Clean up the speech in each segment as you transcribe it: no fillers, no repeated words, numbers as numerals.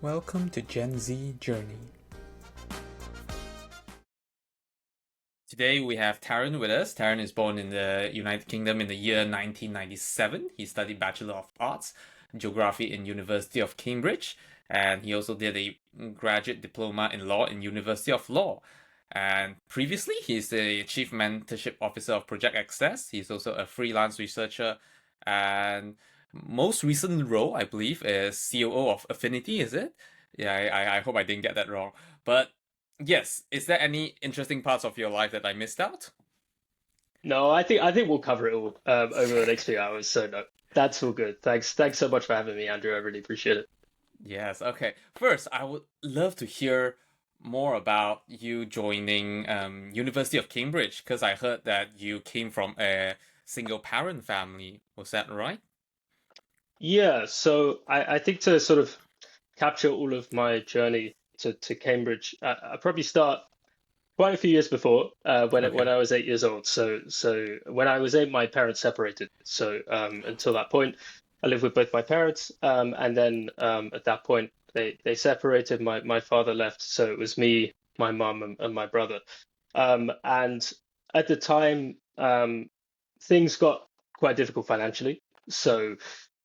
Welcome to Gen Z Journey. Today we have Taran with us. Taran is born in the United Kingdom in the year 1997. He studied Bachelor of Arts, Geography in University of Cambridge, and he also did a graduate diploma in law in University of Law. And previously, he's the Chief Mentorship Officer of Project Access. He's also a freelance researcher, and most recent role, I believe, is COO of Affinity, is it? Yeah, I hope I didn't get that wrong. But yes, is there any interesting parts of your life that I missed out? No, I think we'll cover it all over the next few hours. So no, that's all good. Thanks so much for having me, Andrew. I really appreciate it. Yes, okay. First, I would love to hear more about you joining University of Cambridge because I heard that you came from a single parent family. Was that right? Yeah, so I think to sort of capture all of my journey to Cambridge, I probably start quite a few years before when Okay. I was 8 years old. So when I was eight, my parents separated. So until that point, I lived with both my parents, and then at that point they separated. My father left, so it was me, my mum, and my brother. And at the time, things got quite difficult financially. So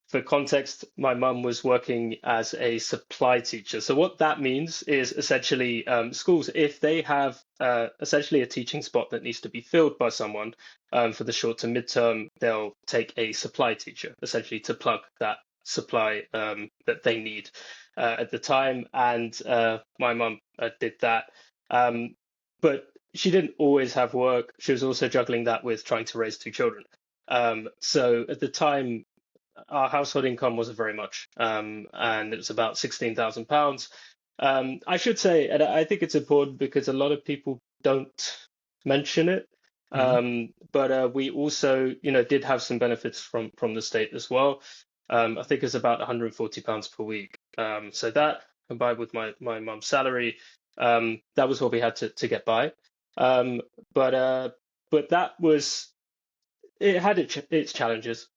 for context, my mum was working as a supply teacher. So what that means is essentially schools, if they have essentially a teaching spot that needs to be filled by someone for the short to midterm, they'll take a supply teacher essentially to plug that supply that they need at the time. And my mum did that. Um, but she didn't always have work. She was also juggling that with trying to raise two children. So at the time, our household income wasn't very much, and it was about £16,000. I should say, and I think it's important because a lot of people don't mention it, Hmm. but we also, did have some benefits from the state as well. I think it's about £140 per week. So that combined with my mum's salary, that was what we had to get by. Um, but that was it had its challenges.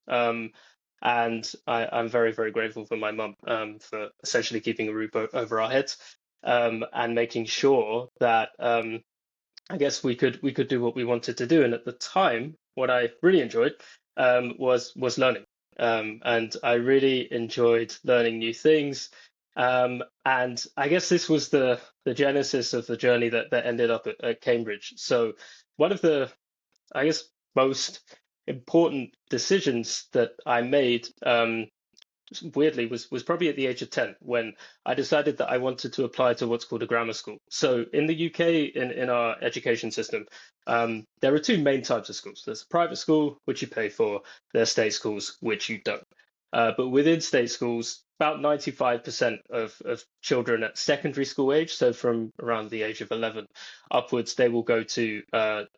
And I'm very, very grateful for my mum for essentially keeping a roof over our heads and making sure that I guess we could do what we wanted to do. And at the time, what I really enjoyed was learning, and I really enjoyed learning new things. And I guess this was the genesis of the journey that ended up at Cambridge. So one of the I guess most important decisions that I made, weirdly, was probably at the age of 10 when I decided that I wanted to apply to what's called a grammar school. So in the UK, in our education system, there are two main types of schools. There's a private school, which you pay for, there's state schools, which you don't. But within state schools, about 95% of children at secondary school age, so from around the age of 11 upwards, they will go to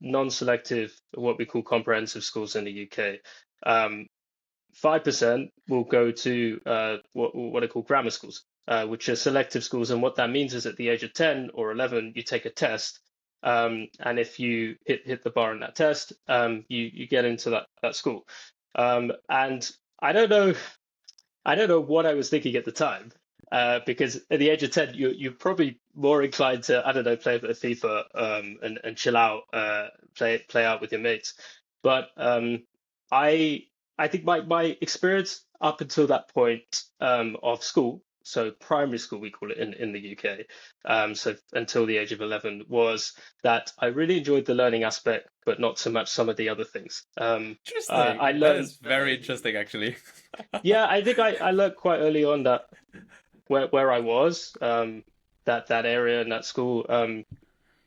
non-selective, what we call comprehensive schools in the UK. 5% will go to what are called grammar schools, which are selective schools. And what that means is at the age of 10 or 11, you take a test. And if you hit the bar on that test, you get into that school. And I don't know I don't know what I was thinking at the time, because at the age of 10, you're probably more inclined to, I don't know, play a bit of FIFA and chill out, play out with your mates. But I I think my experience up until that point of school, so primary school we call it in the UK, so until the age of 11, was that I really enjoyed the learning aspect, but not so much some of the other things. I Interesting. That learned. is very interesting, actually. Yeah, I think I learned quite early on that where I was, that area and that school,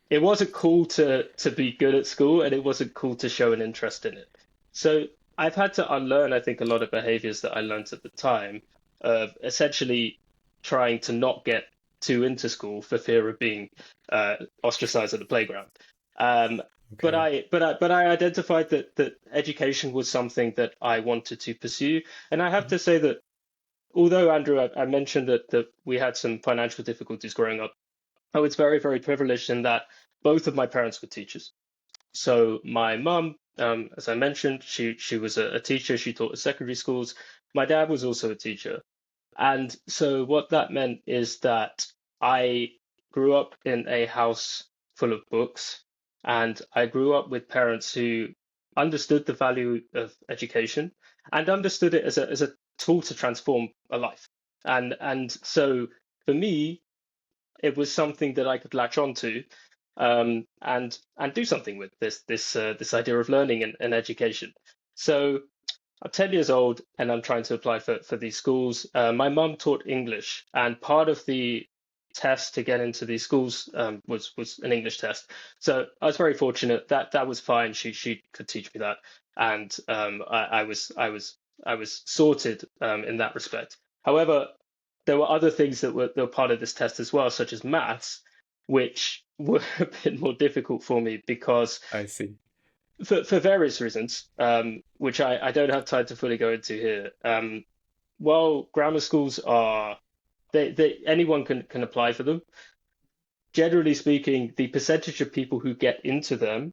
it wasn't cool to be good at school, and it wasn't cool to show an interest in it. So I've had to unlearn, I think, a lot of behaviors that I learned at the time, of essentially trying to not get too into school for fear of being ostracized at the playground. Um, but Okay. I identified that education was something that I wanted to pursue, and I have Mhm. to say that although Andrew, I mentioned that we had some financial difficulties growing up, I was very, very privileged in that both of my parents were teachers. So my mum, as I mentioned, she was a teacher. She taught at secondary schools. My dad was also a teacher. And so what that meant is that I grew up in a house full of books, and I grew up with parents who understood the value of education and understood it as a tool to transform a life. And so for me, it was something that I could latch onto, and do something with this idea of learning and education. So I'm 10 years old and I'm trying to apply for these schools. My mum taught English, and part of the test to get into these schools was an English test. So I was very fortunate that that was fine. She could teach me that, and I was sorted in that respect. However, there were other things that were part of this test as well, such as maths, which were a bit more difficult for me because I see. for various reasons, which I don't have time to fully go into here. While grammar schools are anyone can apply for them. Generally speaking, the percentage of people who get into them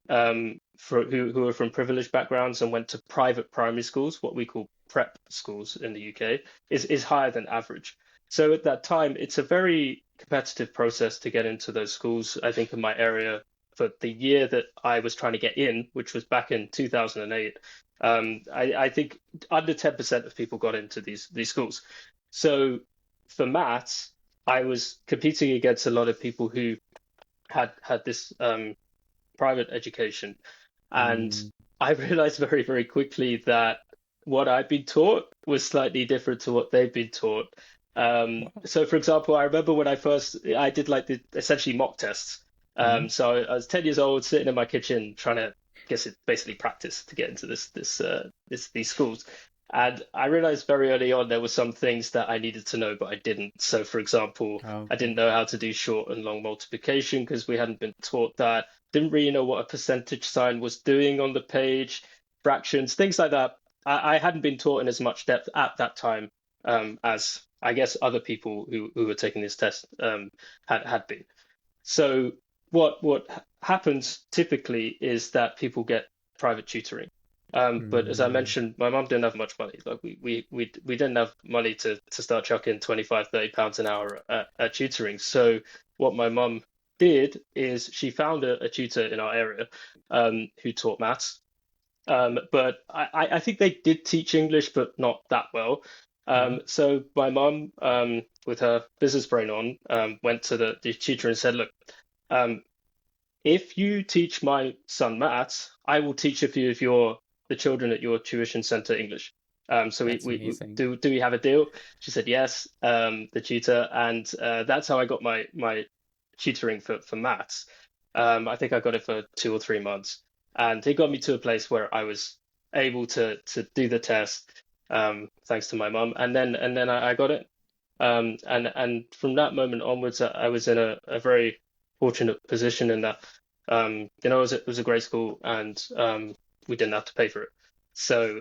who are from privileged backgrounds and went to private primary schools, what we call prep schools in the UK, is higher than average. So at that time, it's a very competitive process to get into those schools. I think in my area, for the year that I was trying to get in, which was back in 2008, I think under 10% of people got into these schools. So for maths, I was competing against a lot of people who had this private education. And Mm, I realized very, very quickly that what I'd been taught was slightly different to what they've been taught. So, for example, I remember when I did like the essentially mock tests. mm, So I was 10 years old, sitting in my kitchen, trying to guess it basically practice to get into these schools. And I realized very early on there were some things that I needed to know, but I didn't. So, for example, I okay. didn't know how to do short and long multiplication because we hadn't been taught that. Didn't really know what a percentage sign was doing on the page, fractions, things like that. I hadn't been taught in as much depth at that time as I guess other people who were taking this test had been. So what happens typically is that people get private tutoring. But as I Mm, mentioned, my mum didn't have much money. Like we didn't have money to start chucking 25, 30 pounds an hour at tutoring. So what my mum did is she found a tutor in our area who taught maths. But I think they did teach English, but not that well. mm, So my mum, with her business brain on, went to the tutor and said, "Look, um, if you teach my son maths, I will teach a few of the children at your tuition center English." So that's we amazing. do we have a deal? She said yes, the tutor, and that's how I got my tutoring for maths. I think I got it for 2 or 3 months, and it got me to a place where I was able to do the test, thanks to my mum, and then I got it. And from that moment onwards, I was in a very fortunate position in that, it was a great school, and we didn't have to pay for it. So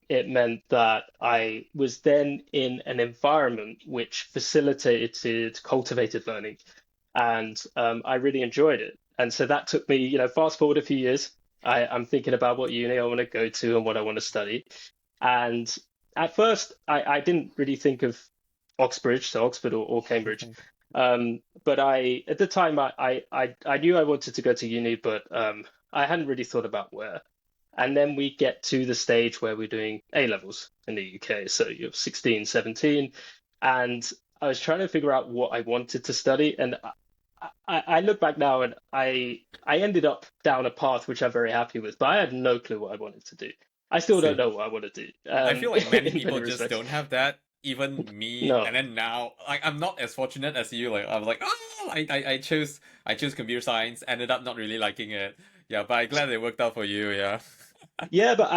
it meant that I was then in an environment which facilitated cultivated learning, and I really enjoyed it. And so that took me, fast forward a few years. I'm thinking about what uni I want to go to and what I want to study. And at first, I didn't really think of Oxbridge, so Oxford or Cambridge. Okay. But at the time, I knew I wanted to go to uni, but I hadn't really thought about where. And then we get to the stage where we're doing A levels in the UK. So you're 16, 17. And I was trying to figure out what I wanted to study. And I look back now and I ended up down a path which I'm very happy with, but I had no clue what I wanted to do. I still don't See, know what I want to do, I feel like many in many people just respects. don't have that. Even me, No. and then now, like I'm not as fortunate as you. Like I was like, oh, I chose computer science. Ended up not really liking it. Yeah, but I'm glad it worked out for you. Yeah. Yeah, but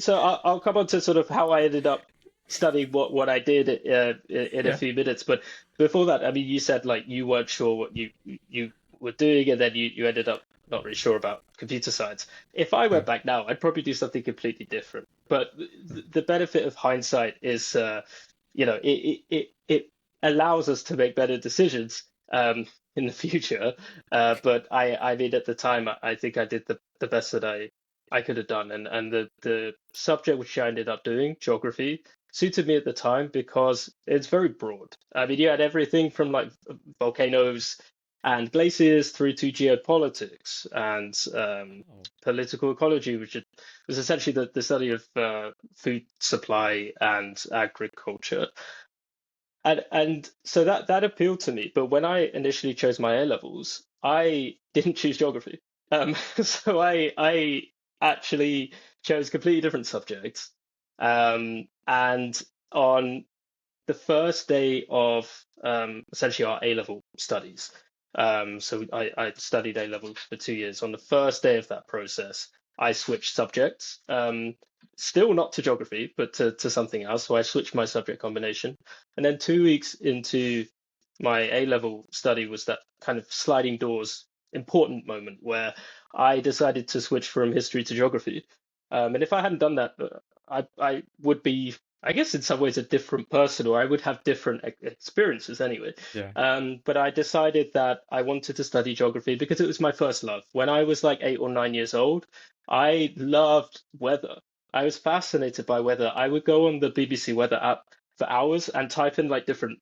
so I'll come on to sort of how I ended up studying what I did in a Yeah. few minutes. But before that, I mean, you said like you weren't sure what you were doing, and then you ended up not really sure about computer science. If I Yeah. went back now, I'd probably do something completely different. But the benefit of hindsight is, it allows us to make better decisions in the future. But I mean, at the time, I think I did the best that I could have done. And the subject which I ended up doing, geography, suited me at the time because it's very broad. I mean, you had everything from like volcanoes and glaciers through to geopolitics and Oh, political ecology, which was essentially the study of food supply and agriculture. And so that appealed to me. But when I initially chose my A levels, I didn't choose geography. So I actually chose completely different subjects. And on the first day of essentially our A level studies. So I studied A level for 2 years. On the first day of that process, I switched subjects, still not to geography, but to something else. So I switched my subject combination. And then 2 weeks into my A level study was that kind of sliding doors important moment where I decided to switch from history to geography. And if I hadn't done that, I would be, I guess, in some ways a different person, or I would have different experiences anyway. yeah. But I decided that I wanted to study geography because it was my first love. When I was like 8 or 9 years old, I loved weather. I was fascinated by weather. I would go on the BBC weather app for hours and type in like different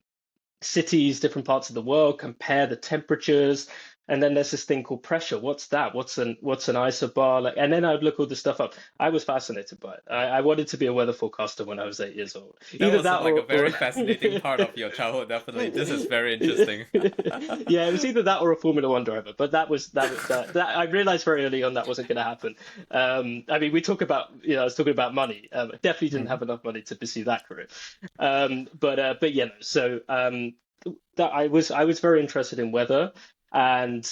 cities, different parts of the world, compare the temperatures, and then there's this thing called pressure. What's that? What's an isobar? Like, and then I'd look all this stuff up. I was fascinated by it. I wanted to be a weather forecaster when I was 8 years old. That Either was that like a or very fascinating part of your childhood, definitely. This is very interesting. yeah, it was either that or a Formula One driver. But that I realized very early on that wasn't going to happen. I mean, we talk about I was talking about money. I definitely didn't Mhm. have enough money to pursue that career. But so that I was very interested in weather, and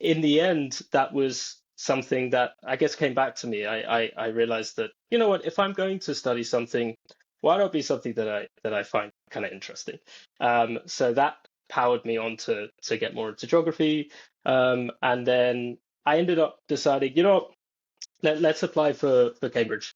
in the end, that was something that I guess came back to me. I realized that you know what, if I'm going to study something, why not be something that I find kind of interesting? So that powered me on to get more into geography, and then I ended up deciding, let's apply for Cambridge.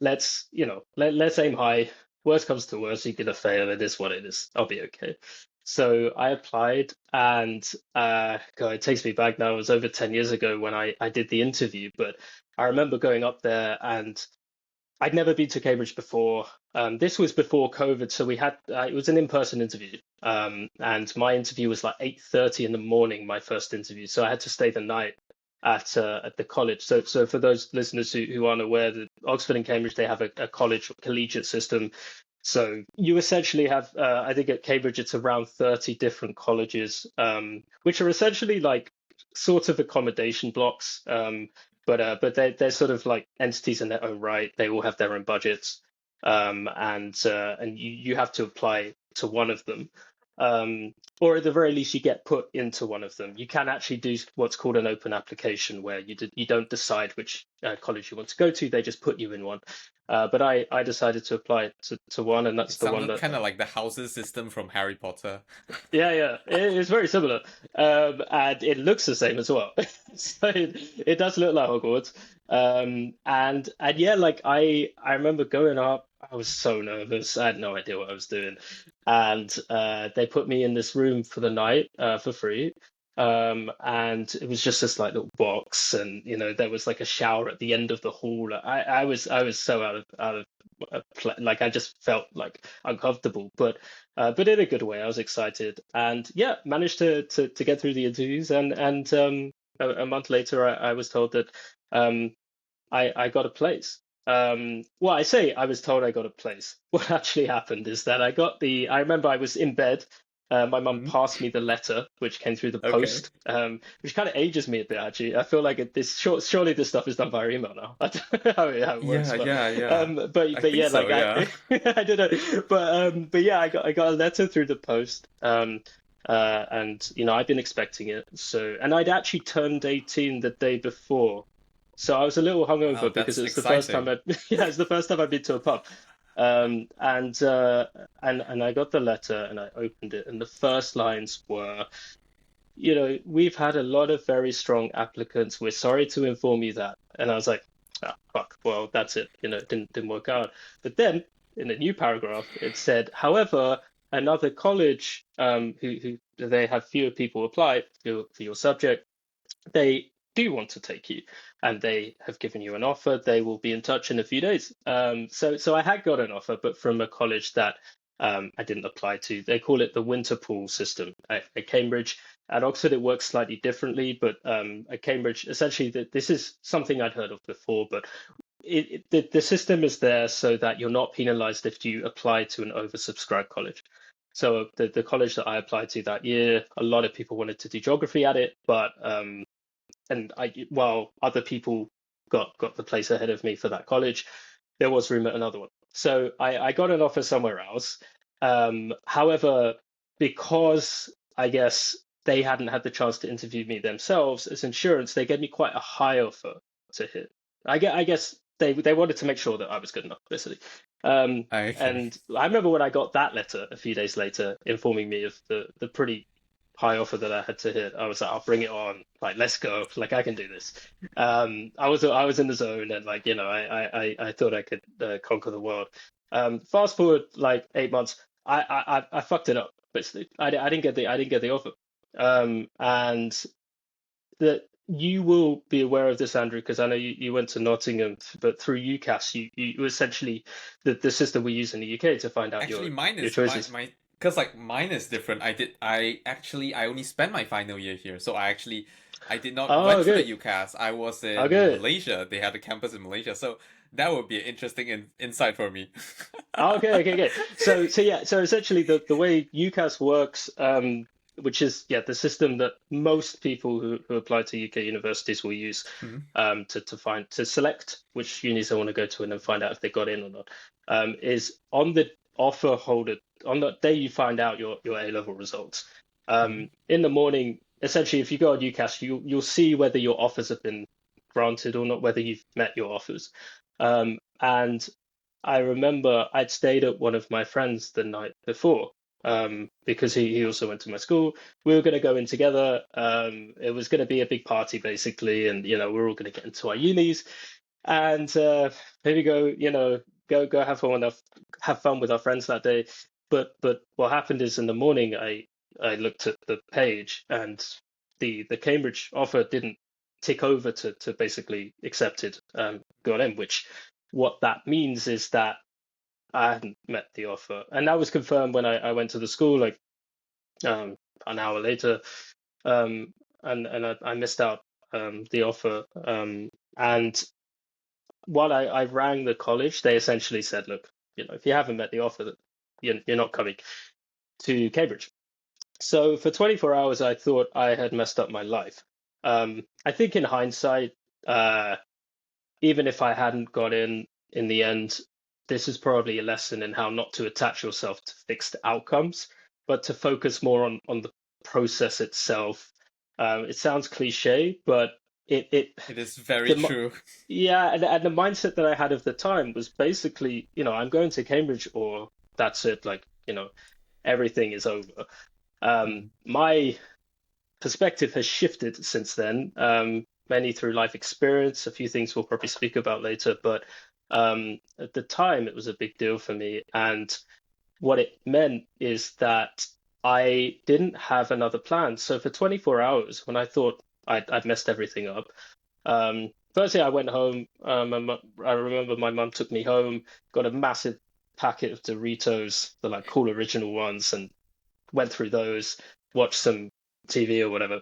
Let's aim high. Worst comes to worst, you're gonna fail. It is what it is. I'll be okay. So I applied, and God, it takes me back now. It was over 10 years ago when I did the interview, but I remember going up there, and I'd never been to Cambridge before. This was before COVID, so we had it was an in-person interview, and my interview was like 8:30 in the morning, my first interview. So I had to stay the night at the college. So for those listeners who aren't aware, that Oxford and Cambridge, they have a college collegiate system. So you essentially have, I think at Cambridge it's around 30 different colleges, which are essentially like sort of accommodation blocks. But they're sort of like entities in their own right. They all have their own budgets, and you have to apply to one of them, or at the very least you get put into one of them. You can actually do what's called an open application, where you don't decide which college you want to go to. They just put you in one. But I decided to apply to one, and It that's the one sounded that kind of like the houses system from Harry Potter. yeah, it's very similar, and it looks the same as well. So it does look like Hogwarts, and yeah, like I remember going up. I was so nervous. I had no idea what I was doing, and they put me in this room for the night for free. And it was just this like little box, and there was like a shower at the end of the hall. I was so out of like I just felt like uncomfortable, but in a good way. I was excited, and yeah, managed to get through the interviews, and a month later, I was told that I got a place. Well, I say I was told I got a place. What actually happened is that I remember I was in bed. My mum Mhm. passed me the letter, which came through the Okay. post, which kind of ages me a bit, actually. I feel like surely this stuff is done via email now. I don't know how it works, Yeah, but yeah, yeah. um, but I but think yeah, so, like yeah. I don't know, but yeah, I got a letter through the post, and I'd been expecting it. So, and I'd actually turned 18 the day before. So I was a little Wow, hungover because that's it was the first time exciting. yeah, it's the first time I'd been to a pub. And I got the letter and I opened it, and the first lines were, we've had a lot of very strong applicants. We're sorry to inform you that. And I was like, ah, fuck, well, that's it. It didn't work out. But then in a new paragraph, it said, however, another college, who they have fewer people apply for your subject, they do want to take you, and they have given you an offer. They will be in touch in a few days. So I had got an offer, but from a college that I didn't apply to. They call it the winter pool system at Cambridge. At Oxford, it works slightly differently, but at Cambridge, essentially, this is something I'd heard of before, but the system is there so that you're not penalized if you apply to an oversubscribed college. So the college that I applied to that year, a lot of people wanted to do geography at it, but while other people got the place ahead of me for that college, there was room at another one. So I got an offer somewhere else. However, because I guess they hadn't had the chance to interview me themselves as insurance, they gave me quite a high offer to hit. I guess they wanted to make sure that I was good enough, basically. Okay. And I remember when I got that letter a few days later informing me of the pretty high offer that I had to hit. I was like, I'll bring it on. Like, let's go. Like, I can do this. I was in the zone, and like, I thought I could conquer the world. Fast forward like 8 months, I fucked it up basically. I didn't get the offer. And that you will be aware of this, Andrew, because I know you went to Nottingham, but through UCAS, you essentially the system we use in the UK to find out Actually, mine your is my choices. my because like mine is different. I only spent my final year here, so I did not Oh, went through the good. UCAS. I was Oh, in good. Malaysia. They had a campus in Malaysia, so that would be an interesting insight for me. Oh, okay. So essentially the way UCAS works, which is the system that most people who apply to UK universities will use Mhm, to select which unis they want to go to and then find out if they got in or not, is on the offer holder on the day you find out your A-level results. mhm, In the morning, essentially, if you go on UCAS, you'll see whether your offers have been granted or not, whether you've met your offers. And I remember I'd stayed at one of my friends the night before, because he also went to my school. We were going to go in together. It was going to be a big party basically, and we're all going to get into our unis and maybe go, go have fun with our friends that day. But what happened is in the morning I looked at the page and the Cambridge offer didn't tick over to basically accepted, got in, which what that means is that I hadn't met the offer. And that was confirmed when I went to the school like um, an hour later. And I missed out the offer. And while I rang the college, they essentially said, look, if you haven't met the offer, that you're not coming to Cambridge. So for 24 hours, I thought I had messed up my life. I think in hindsight, uh, even if I hadn't got in the end, this is probably a lesson in how not to attach yourself to fixed outcomes, but to focus more on the process itself. It sounds cliche, but it it is very the true. yeah, and the mindset that I had of the time was basically, I'm going to Cambridge or that's it, like, everything is over. Mhm. My perspective has shifted since then, mainly through life experience. A few things we'll probably speak about later, but at the time, it was a big deal for me. And what it meant is that I didn't have another plan. So for 24 hours, when I thought I'd messed everything up, firstly, I went home. I remember my mum took me home, got a massive packet of Doritos, the like cool original ones, and went through those, watched some TV or whatever.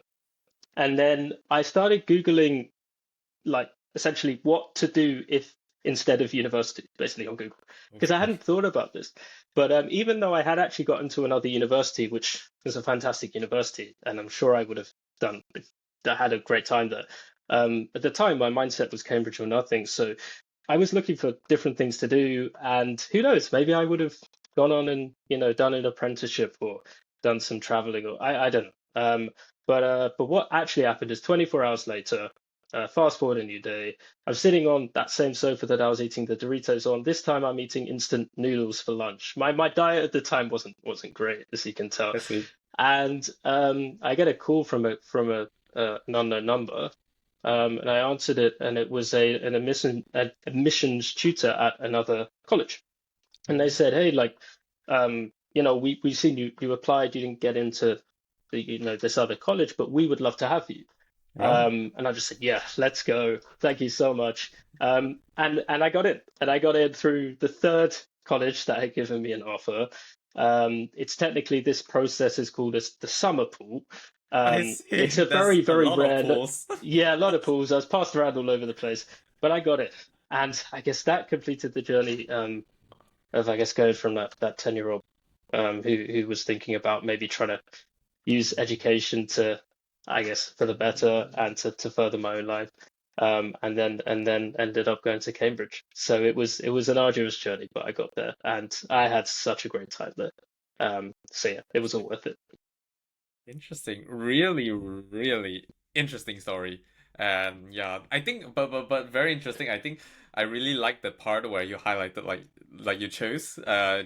And then I started Googling like essentially what to do if instead of university, basically on Google, because I Okay. hadn't thought about this. But even though I had actually gotten to another university, which was a fantastic university, and I'm sure I would have done, I had a great time there. At the time, my mindset was Cambridge or nothing. So I was looking for different things to do, and who knows, maybe I would have gone on and done an apprenticeship or done some traveling, or I don't know. But what actually happened is 24 hours later, fast forward a new day, I'm sitting on that same sofa that I was eating the Doritos on. This time I'm eating instant noodles for lunch. My diet at the time wasn't great, as you can tell. I see. And I get a call from a an unknown number, and I answered it, and it was an admissions tutor at another college, and they Mhm. said, "Hey, like, we've seen you applied, you didn't get into this other college, but we would love to have you." Oh, And I just said, yeah, let's go. Thank you so much. And I got it, and I got in through the third college that had given me an offer. It's technically this process is called as the summer pool. I see. It's a That's very, a very lot of rare, pulls. yeah, a lot of pools. I was passed around all over the place, but I got it. And I guess that completed the journey of, I guess, going from that 10-year-old who was thinking about maybe trying to use education to, I guess, for the better and to further my own life. And then ended up going to Cambridge. So it was an arduous journey, but I got there and I had such a great time there. So yeah, it was all worth it. Interesting. Really, really interesting story. And yeah, I think but very interesting. I think I really like the part where you highlighted like you chose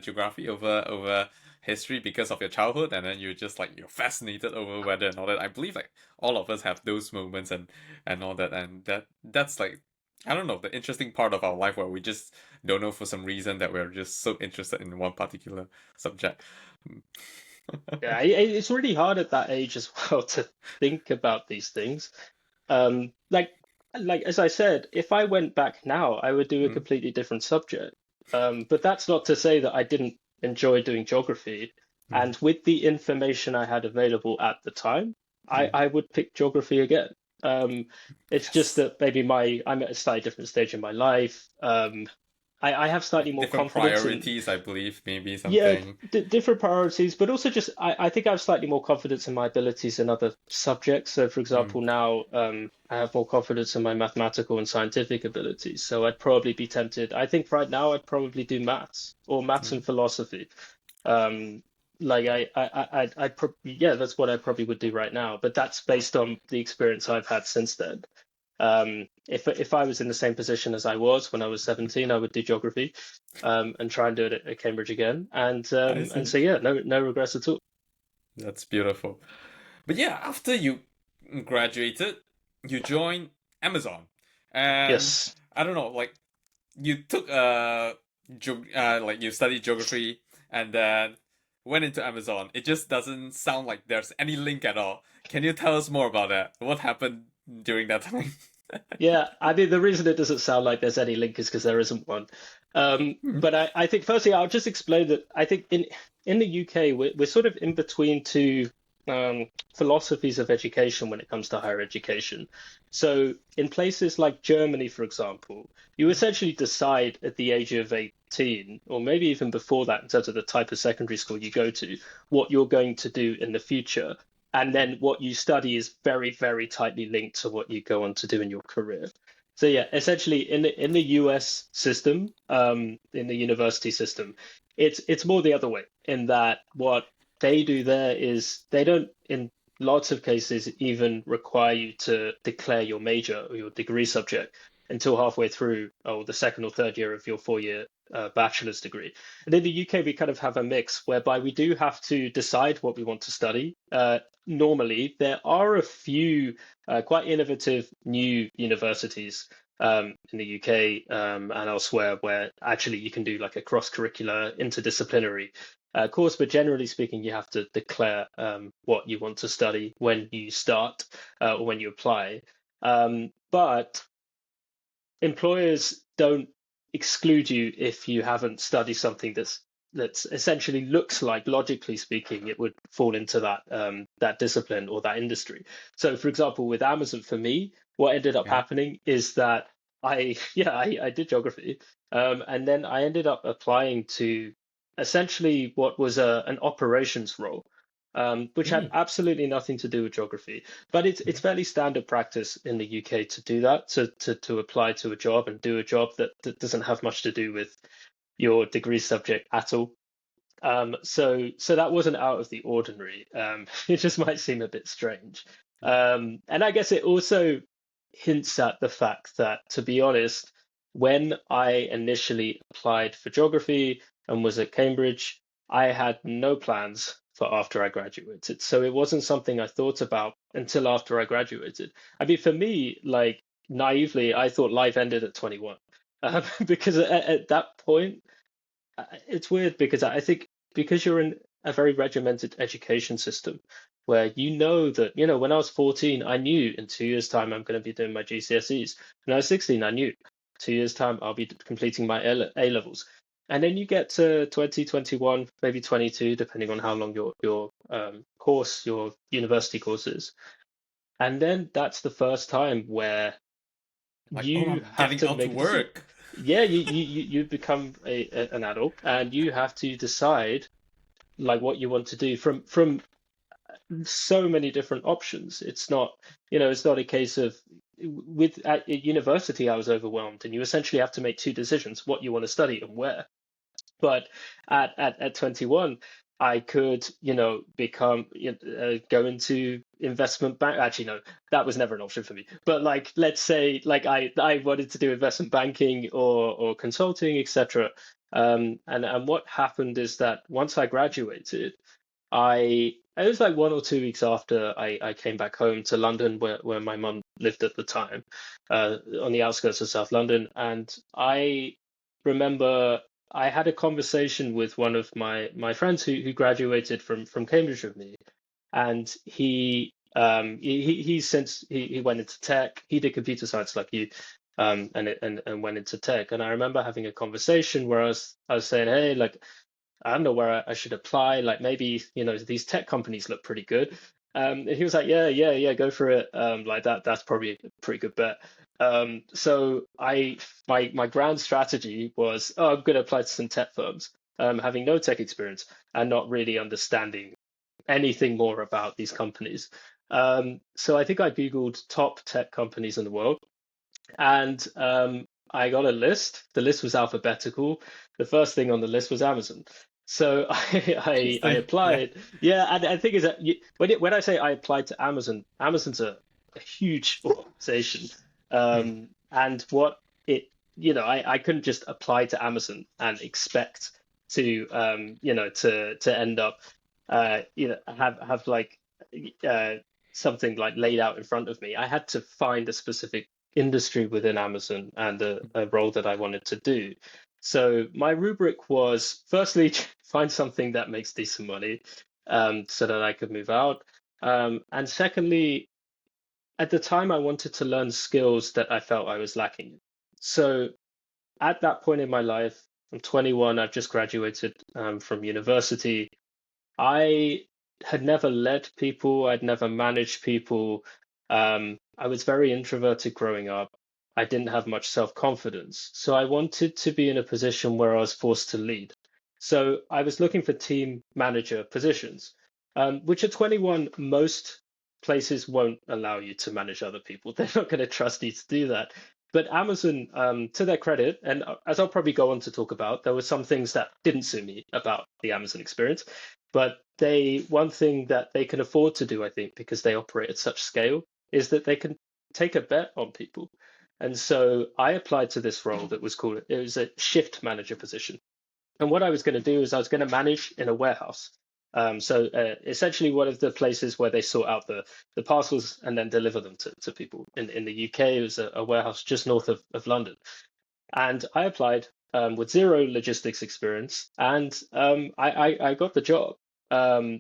geography over history because of your childhood, and then you're just like you're fascinated over weather and all that. I believe like all of us have those moments and all that, and that's like I don't know, the interesting part of our life where we just don't know for some reason that we're just so interested in one particular subject. Yeah, it's really hard at that age as well to think about these things. Um, like like as I said, if I went back now, I would do a Mm, completely different subject. But that's not to say that I didn't enjoy doing geography. mm, And with the information I had available at the time, mm. I would pick geography again. Um, it's just Yes. that maybe I'm at a slightly different stage in my life. I have slightly more Different confidence in, priorities, I believe, maybe yeah, something. d different priorities, but also just I think I have slightly more confidence in my abilities in other subjects. So, for Mm, example, now I have more confidence in my mathematical and scientific abilities. So I'd probably be tempted. I think right now I'd probably do maths or maths and mm. philosophy. Um, like yeah, that's what I probably would do right now. But that's based on the experience I've had since then. If I was in the same position as I was when I was 17, I would do geography, and try and do it at Cambridge again. I And see. so yeah, no regrets at all. That's beautiful. But yeah, after you graduated, you joined Amazon. And Yes. I don't know, like you took like you studied geography and then went into Amazon. It just doesn't sound like there's any link at all. Can you tell us more about that? What happened during that time? Yeah, I mean the reason it doesn't sound like there's any link is because there isn't one. Hmm, But I think firstly I'll just explain that I think in the UK we're sort of in between two philosophies of education when it comes to higher education. So in places like Germany, for example, you essentially decide at the age of 18, or maybe even before that, in terms of the type of secondary school you go to, what you're going to do in the future. And then what you study is very, very tightly linked to what you go on to do in your career. So yeah, essentially in the US system, in the university system, it's more the other way in that what they do there is they don't in lots of cases even require you to declare your major or your degree subject until halfway through or the second or third year of your 4-year bachelor's degree. And in the UK, we kind of have a mix whereby we do have to decide what we want to study. Normally, there are a few quite innovative new universities in the UK and elsewhere where actually you can do like a cross-curricular, interdisciplinary course, but generally speaking, you have to declare what you want to study when you start or when you apply. But employers don't exclude you if you haven't studied something that's essentially looks like, logically speaking, it would fall into that discipline or that industry. So, for example, with Amazon, for me, what ended up yeah. happening is that I did geography, and then I ended up applying to essentially what was an operations role, which had Mm, absolutely nothing to do with geography. But it's mm, fairly standard practice in the UK to do that, to apply to a job and do a job that doesn't have much to do with your degree subject at all. So that wasn't out of the ordinary. It just might seem a bit strange. And I guess it also hints at the fact that, to be honest, when I initially applied for geography and was at Cambridge, I had no plans for after I graduated. So it wasn't something I thought about until after I graduated. I mean, for me, like naively, I thought life ended at 21. Because at that point, it's weird because I think because you're in a very regimented education system, where you know that, when I was 14, I knew in 2 years' time I'm going to be doing my GCSEs. When I was 16, I knew 2 years' time I'll be completing my A levels. And then you get to 2021, maybe 22, depending on how long your university course is. And then that's the first time where Like, oh, you I'm have getting to out to make a decision. work. Yeah, you become an adult and you have to decide like what you want to do from so many different options. It's not a case of with at university I was overwhelmed and you essentially have to make two decisions, what you want to study and where. But at 21, I could, become, go into investment bank. Actually, no, that was never an option for me. But like, let's say, like I wanted to do investment banking or consulting, etc. And what happened is that once I graduated, it was like 1 or 2 weeks after I came back home to London where my mum lived at the time, on the outskirts of South London. And I remember I had a conversation with one of my friends who graduated from Cambridge with me, and he went into tech. He did computer science like you, and went into tech. And I remember having a conversation where I was saying, hey, like I don't know where I should apply. Like maybe, these tech companies look pretty good. And he was like, yeah, yeah, yeah, go for it. Like that's probably a pretty good bet. So my grand strategy was, oh, I'm going to apply to some tech firms, having no tech experience and not really understanding anything more about these companies. So I think I Googled top tech companies in the world and I got a list. The list was alphabetical. The first thing on the list was Amazon. So I Interesting. Yeah. applied. Yeah, and I think is that when I say I applied to Amazon, Amazon's a huge organization. Hmm. And what it, I couldn't just apply to Amazon and expect to end up, have like uh, something like laid out in front of me. I had to find a specific industry within Amazon and a role that I wanted to do. So my rubric was firstly find something that makes decent money, so that I could move out. And secondly, at the time I wanted to learn skills that I felt I was lacking. So at that point in my life, I'm 21, I've just graduated from university. I had never led people, I'd never managed people. I was very introverted growing up. I didn't have much self-confidence. So I wanted to be in a position where I was forced to lead. So I was looking for team manager positions, which at 21, most places won't allow you to manage other people. They're not going to trust you to do that. But Amazon, to their credit, and as I'll probably go on to talk about, there were some things that didn't suit me about the Amazon experience. But one thing that they can afford to do, I think, because they operate at such scale, is that they can take a bet on people. And so I applied to this role that it was a shift manager position. And what I was going to do is I was going to manage in a warehouse. So essentially one of the places where they sort out the parcels and then deliver them to people. In the UK, it was a warehouse just north of London. And I applied with zero logistics experience, and I got the job.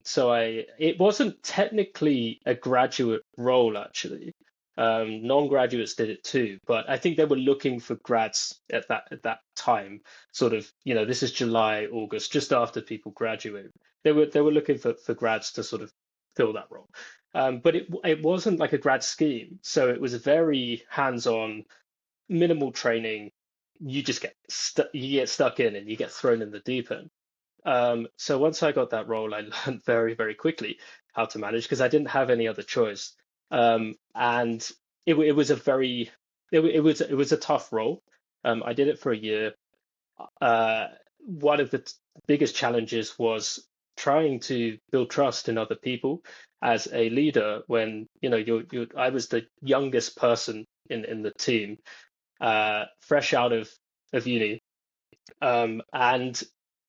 So it wasn't technically a graduate role actually. Non-graduates did it too, but I think they were looking for grads at that time. Sort of, this is July, August, just after people graduate. They were looking for grads to sort of fill that role. But it wasn't like a grad scheme, so it was very hands-on, minimal training. You get stuck in and you get thrown in the deep end. So once I got that role, I learned very, very quickly how to manage because I didn't have any other choice. And it was a tough role. I did it for a year. One of the biggest challenges was trying to build trust in other people as a leader when I was the youngest person in the team, fresh out of uni, and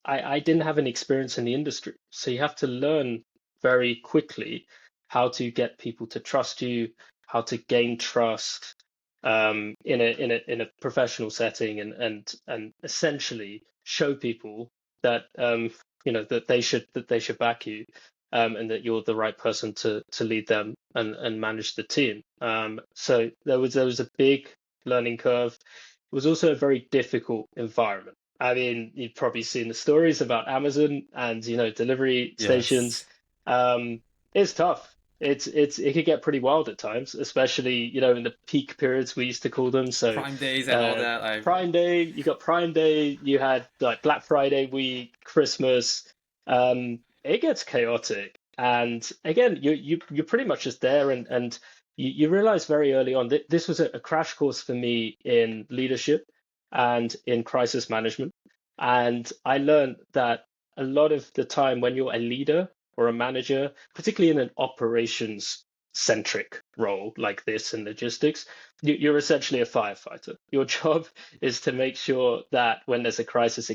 I didn't have any experience in the industry. So you have to learn very quickly how to get people to trust you, how to gain trust in a professional setting, and essentially show people that that they should back you. and that you're the right person to lead them and manage the team. So there was a big learning curve. It was also a very difficult environment. I mean, you've probably seen the stories about Amazon and delivery stations. Yes. Um, it's tough. It could get pretty wild at times, especially in the peak periods we used to call them. So Prime days and all uh, that. I've Prime Day, you got Prime Day, you had like Black Friday week, Christmas. It gets chaotic, and again, you're pretty much just there, and you realize very early on that this was a crash course for me in leadership and in crisis management. And I learned that a lot of the time when you're a leader or a manager, particularly in an operations centric role like this in logistics, you're essentially a firefighter. Your job is to make sure that when there's a crisis,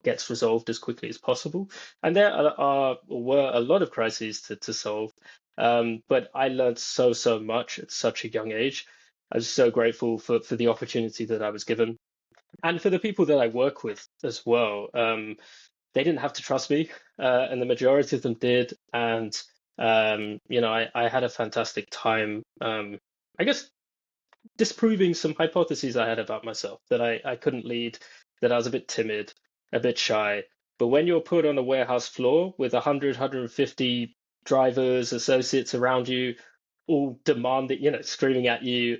gets resolved as quickly as possible. And there were a lot of crises to solve. But I learned so much at such a young age. I was so grateful for the opportunity that I was given, and for the people that I work with as well. They didn't have to trust me, and the majority of them did. And I had a fantastic time. I guess disproving some hypotheses I had about myself that I couldn't lead, that I was a bit timid, a bit shy. But when you're put on a warehouse floor with 150 drivers, associates around you, all demanding, screaming at you,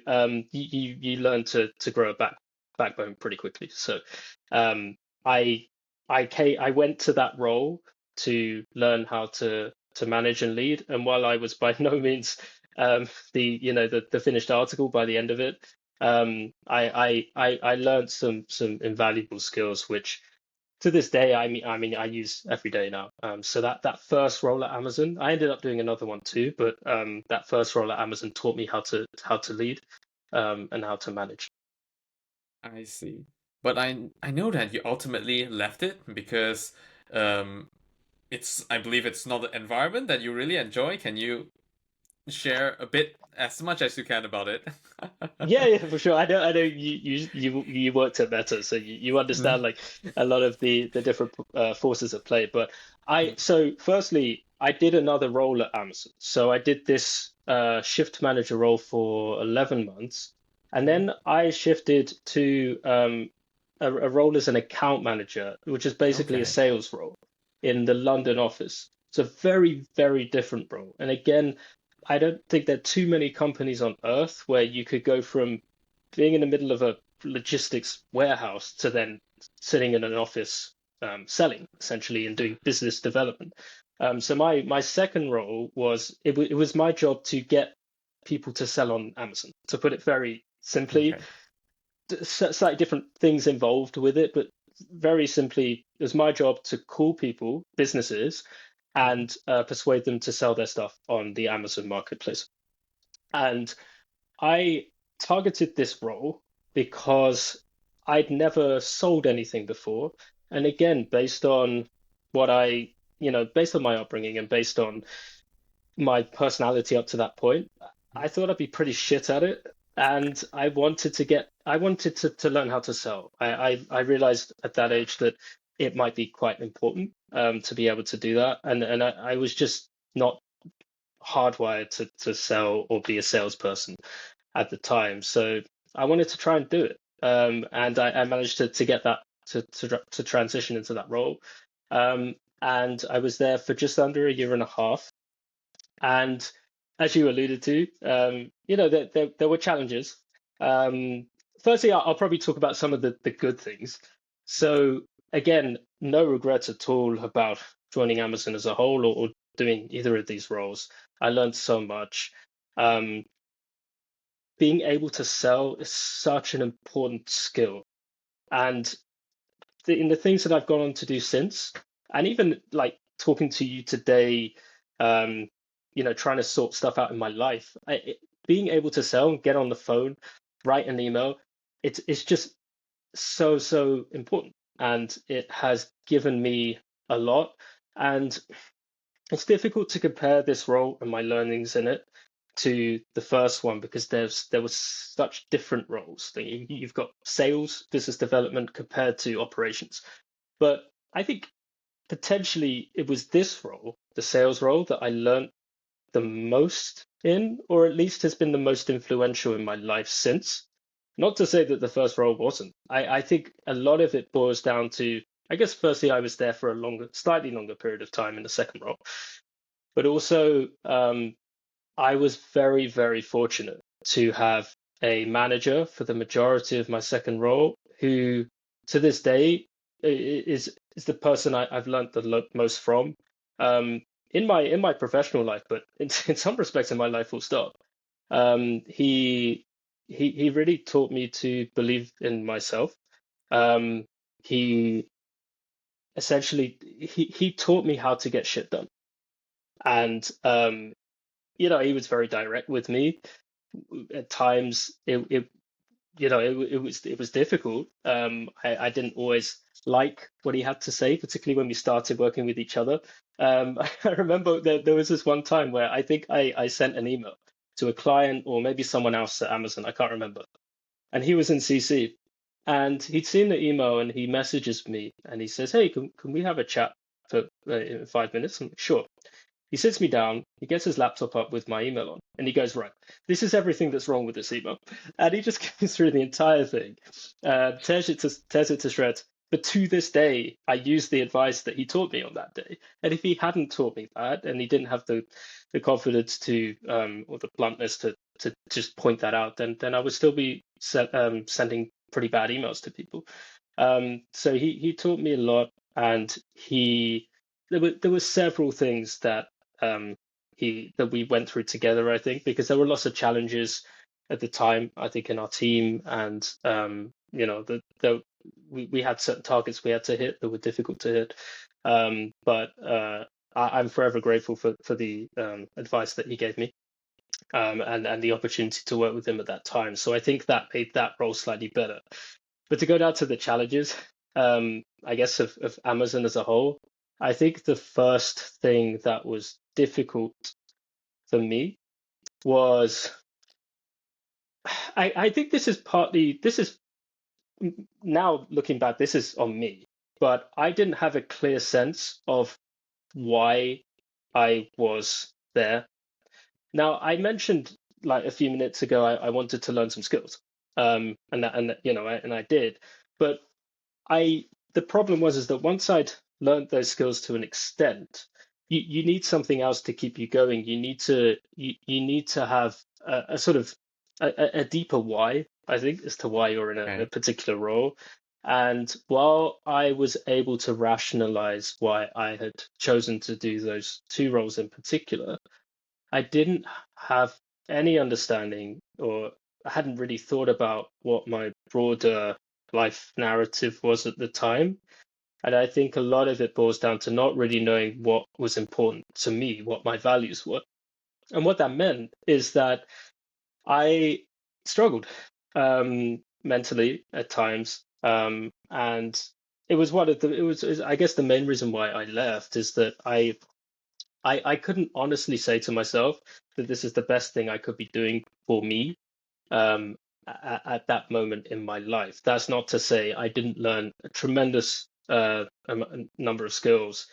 you learn to grow a backbone pretty quickly. So um, I I went to that role to learn how to manage and lead. And while I was by no means the finished article by the end of it, I learned some invaluable skills which to this day I mean I use every day now. So that first role at Amazon, I ended up doing another one too, but that first role at Amazon taught me how to lead and how to manage. I see. But I know that you ultimately left it because um I believe it's not the environment that you really enjoy. Can you share a bit as much as you can about it? Yeah, yeah, for sure. I know you worked at Meta, so you understand like a lot of the different forces at play. But so firstly, I did another role at Amazon. So I did this shift manager role for 11 months, and Mhm. then I shifted to a role as an account manager, which is basically a Okay. sales role in the London office. It's a very, very different role. And again, I don't think there are too many companies on earth where you could go from being in the middle of a logistics warehouse to then sitting in an office selling essentially and doing business development. So my second role it was my job to get people to sell on Amazon. To put it very simply, Okay. slightly different things involved with it, but very simply, it was my job to call people, businesses, Mhm. and persuade them to sell their stuff on the Amazon marketplace. And I targeted this role because I'd never sold anything before. And again, based on based on my upbringing and based on my personality up to that point, I thought I'd be pretty shit at it. And I wanted to learn how to sell. I realized at that age that it might be quite important to be able to do that. And I was just not hardwired to sell or be a salesperson at the time. So I wanted to try and do it. And I managed to get that to transition into that role. And I was there for just under a year and a half. And as you alluded to, there were challenges. Um, Firstly, I'll probably talk about some of the good things. So again, no regrets at all about joining Amazon as a whole or doing either of these roles. I learned so much. Um, Being able to sell is such an important skill. And in the things that I've gone on to do since, and even like talking to you today, um, trying to sort stuff out in my life, being able to sell and get on the phone, write an email, it's just so important, and it has given me a lot. And it's difficult to compare this role and my learnings in it to the first one because there was such different roles. You've got sales, business development compared to operations. But I think potentially it was this role, the sales role, that I learned the most in, or at least has been the most influential in my life since. Not to say that the first role wasn't. I think a lot of it boils down to, I guess, firstly, I was there for a longer, slightly longer period of time in the second role, but also I was very, very fortunate to have a manager for the majority of my second role who, to this day, is the person I've learned the most from in my professional life, but in some respects in my life, full stop. Um, he he really taught me to believe in myself. Um, he he taught me how to get shit done, and he was very direct with me. At times, it was difficult. I didn't always like what he had to say, particularly when we started working with each other. I remember there was this one time where I think I sent an email to a client or maybe someone else at Amazon, I can't remember, and he was in CC, and he'd seen the email and he messages me and he says, "Hey, can we have a chat for in 5 minutes?" I'm like, "Sure." He sits me down, he gets his laptop up with my email on, and he goes, "Right, this is everything that's wrong with this email." And he just goes through the entire thing, tears it to shreds. But to this day, I use the advice that he taught me on that day. And if he hadn't taught me that, and he didn't have the confidence to, or the bluntness to just point that out, then I would still be sending pretty bad emails to people. So he taught me a lot, and there were several things um, that we went through together, I think, because there were lots of challenges at the time, I think, in our team, and we had certain targets we had to hit that were difficult to hit. But I'm forever grateful for the advice that he gave me, and the opportunity to work with him at that time. So I think that made that role slightly better. But to go down to the challenges, I guess of Amazon as a whole, I think the first thing that was difficult for me was I think this is now looking back, this is on me, but I didn't have a clear sense of why I was there. Now, I mentioned like a few minutes ago, I wanted to learn some skills, and I did, but I the problem was is that once I'd learned those skills to an extent, you need something else to keep you going. You need to have a sort of a deeper why, I think, as to why you're in a Okay. particular role. And while I was able to rationalize why I had chosen to do those two roles in particular, I didn't have any understanding, or I hadn't really thought about what my broader life narrative was at the time. And I think a lot of it boils down to not really knowing what was important to me, what my values were. And what that meant is that I struggled mentally at times. And I guess the main reason why I left is that I couldn't honestly say to myself that this is the best thing I could be doing for me at that moment in my life. That's not to say I didn't learn a tremendous number of skills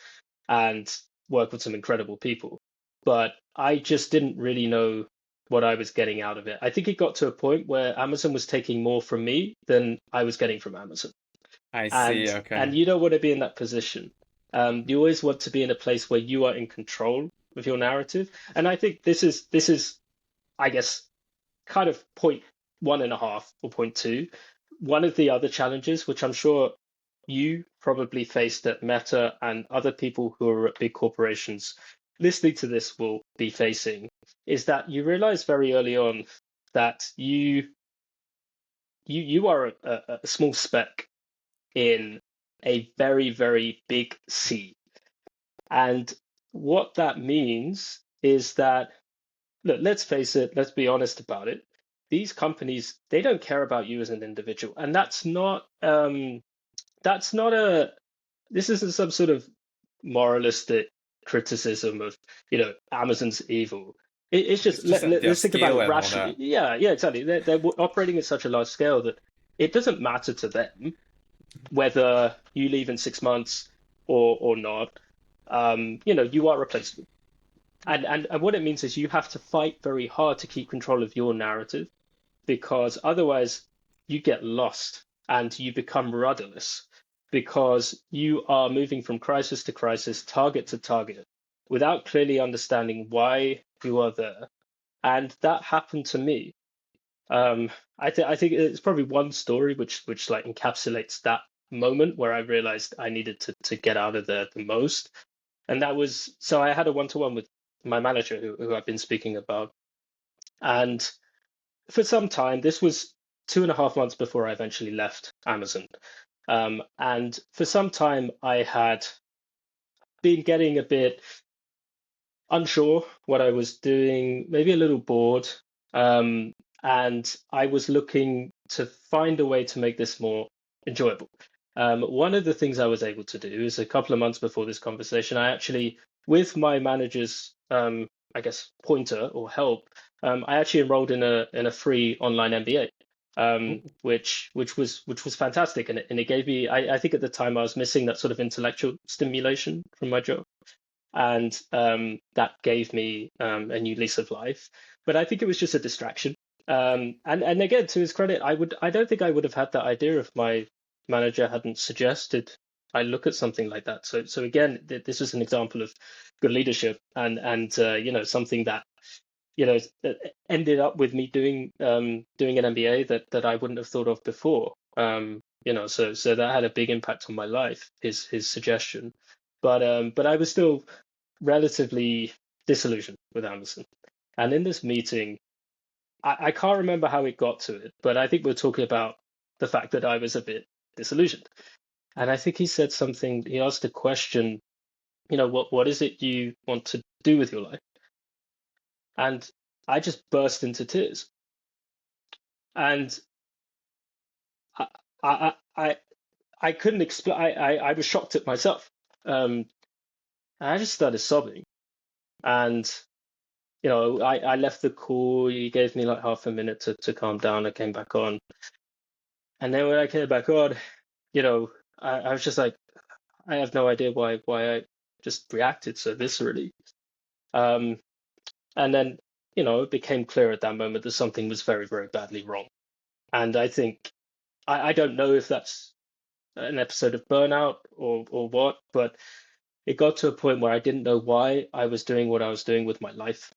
and work with some incredible people, but I just didn't really know what I was getting out of it. I think it got to a point where Amazon was taking more from me than I was getting from Amazon. I see. And Okay. you don't want to be in that position. You always want to be in a place where you are in control of your narrative. And I think this is, I guess, kind of point one and a half or point two. One of the other challenges, which I'm sure you probably faced at Meta and other people who are at big corporations listening to this will be facing, is that you realize very early on that you are a small speck in a very, very big sea. And what that means is that, look, let's face it, let's be honest about it. These companies, they don't care about you as an individual. And that's not a, this isn't some sort of moralistic criticism of, Amazon's evil. It's just, It's just that their let's think about scale it and all rationally. that. Yeah, yeah, exactly. They're operating at such a large scale that it doesn't matter to them whether you leave in 6 months or not, you are replaceable. And what it means is you have to fight very hard to keep control of your narrative because otherwise you get lost and you become rudderless because you are moving from crisis to crisis, target to target, without clearly understanding why you are there. And that happened to me. I think it's probably one story which like encapsulates that moment where I realized I needed to get out of there the most. And that was so I had a one-to-one with my manager who I've been speaking about. And for some time, this was 2.5 months before I eventually left Amazon. And for some time, I had been getting a bit unsure what I was doing, maybe a little bored. Um, and I was looking to find a way to make this more enjoyable. One of the things I was able to do is a couple of months before this conversation, I actually, with my manager's, I guess, pointer or help, I actually enrolled in a free online MBA, Ooh. which was fantastic, and it gave me, I think at the time I was missing that sort of intellectual stimulation from my job and that gave me a new lease of life. But I think it was just a distraction. And again, to his credit, I don't think I would have had that idea if my manager hadn't suggested I look at something like that. So again, this is an example of good leadership and something that ended up with me doing an MBA that I wouldn't have thought of before. So that had a big impact on my life. His suggestion, but I was still relatively disillusioned with Amazon. And in this meeting, I can't remember how it got to it, but I think we're talking about the fact that I was a bit disillusioned. And I think he said something, he asked a question, what is it you want to do with your life? And I just burst into tears. And I I I, I couldn't explain I was shocked at myself. And I just started sobbing. And I left the call. He gave me like half a minute to calm down. I came back on. And then when I came back on, I was just like, I have no idea why I just reacted so viscerally. Um, and then, it became clear at that moment that something was very, very badly wrong. And I think I don't know if that's an episode of burnout or what, but it got to a point where I didn't know why I was doing what I was doing with my life.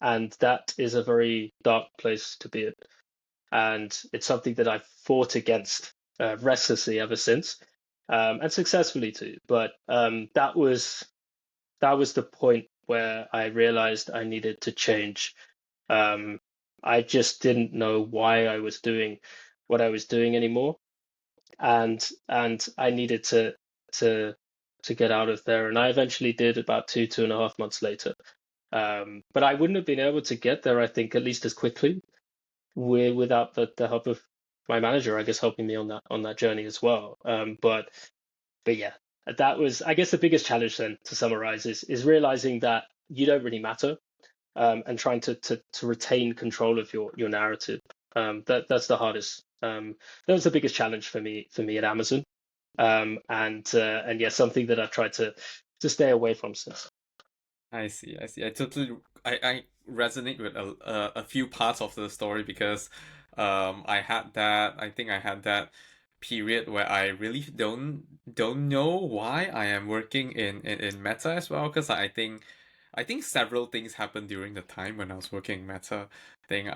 And that is a very dark place to be in. And it's something that I've fought against restlessly ever since, and successfully too. But that was the point where I realized I needed to change. Um, I just didn't know why I was doing what I was doing anymore, and I needed to to get out of there. And I eventually did about 2.5 months later. But I wouldn't have been able to get there, I think, at least as quickly without the help of my manager, I guess, helping me on that journey as well. But yeah, that was, I guess, the biggest challenge then to summarize is realizing that you don't really matter, and trying to retain control of your narrative. That's the hardest. That was the biggest challenge for me at Amazon. And yeah, something that I've tried to stay away from since. I see, I see. I resonate with a few parts of the story because I think I had that period where I really don't know why I am working in Meta as well because I think several things happened during the time when I was working in Meta. I think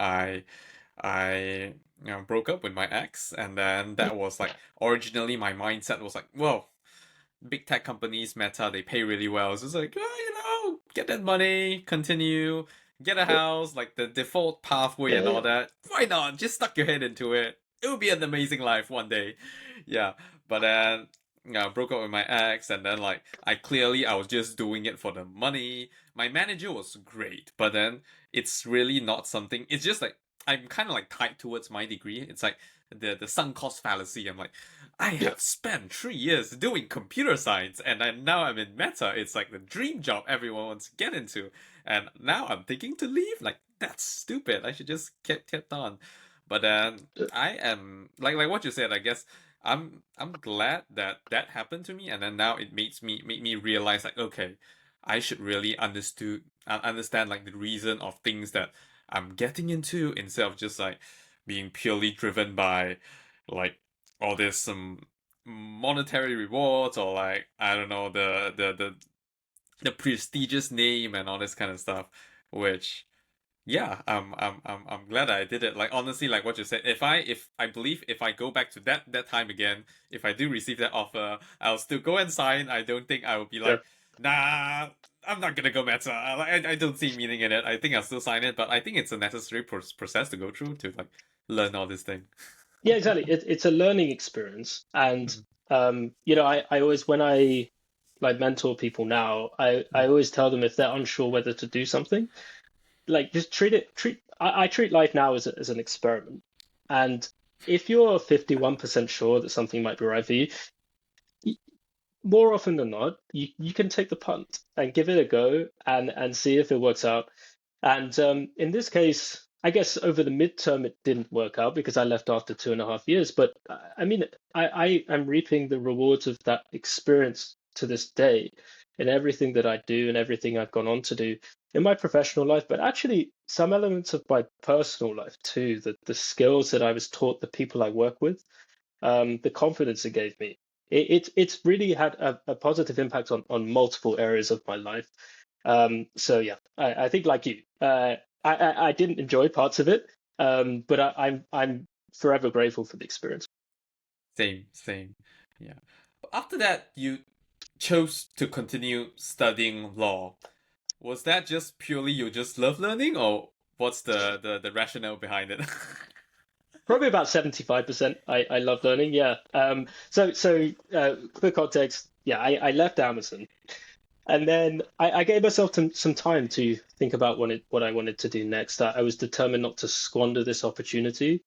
I broke up with my ex, and then that was like originally my mindset was like, whoa, big tech companies, Meta, they pay really well. So it's like, get that money, continue, get a house, like the default pathway and Yeah, all that. Why not? Just stuck your head into it. It will be an amazing life one day. Yeah. But then broke up with my ex, and then like I was just doing it for the money. My manager was great, but then it's really not something. It's just like I'm kind of like tied towards my degree. It's like the sunk cost fallacy. I'm like, I yeah, have spent 3 years doing computer science, and now I'm in Meta. It's like the dream job everyone wants to get into, and now I'm thinking to leave. Like that's stupid. I should just kept on. But then I am like what you said. I guess I'm glad that that happened to me, and then now it makes me make me realize like, okay, I should really understand like the reason of things that I'm getting into instead of just like being purely driven by like all this some monetary rewards or like I don't know the prestigious name and all this kind of stuff, which yeah, I'm glad I did it. Like honestly, like what you said, if I believe if I go back to that time again, if I do receive that offer, I'll still go and sign. I don't think I will be Yeah. like, nah, I'm not gonna go Meta. I don't see meaning in it. I think I'll still sign it, but I think it's a necessary process to go through to like learn all this thing. Yeah, exactly. It's a learning experience. And Mhm, I always when I like mentor people now, I mhm, always tell them if they're unsure whether to do something, like just I treat life now as an experiment. And if you're 51% sure that something might be right for you, more often than not, you can take the punt and give it a go and see if it works out. And in this case, I guess over the midterm it didn't work out because I left after 2.5 years. But I mean, I am reaping the rewards of that experience to this day in everything that I do and everything I've gone on to do in my professional life, but actually some elements of my personal life too. The skills that I was taught, the people I work with, the confidence it gave me. It's really had a positive impact on multiple areas of my life. So yeah, I think like you, I didn't enjoy parts of it, but I'm forever grateful for the experience. same, same. Yeah. But after that, you chose to continue studying law. Was that just purely you just love learning, or what's the rationale behind it? Probably about 75%. I love learning. Yeah. Quick context. Yeah, I left Amazon. And then I gave myself some time to think about what I wanted to do next. I was determined not to squander this opportunity.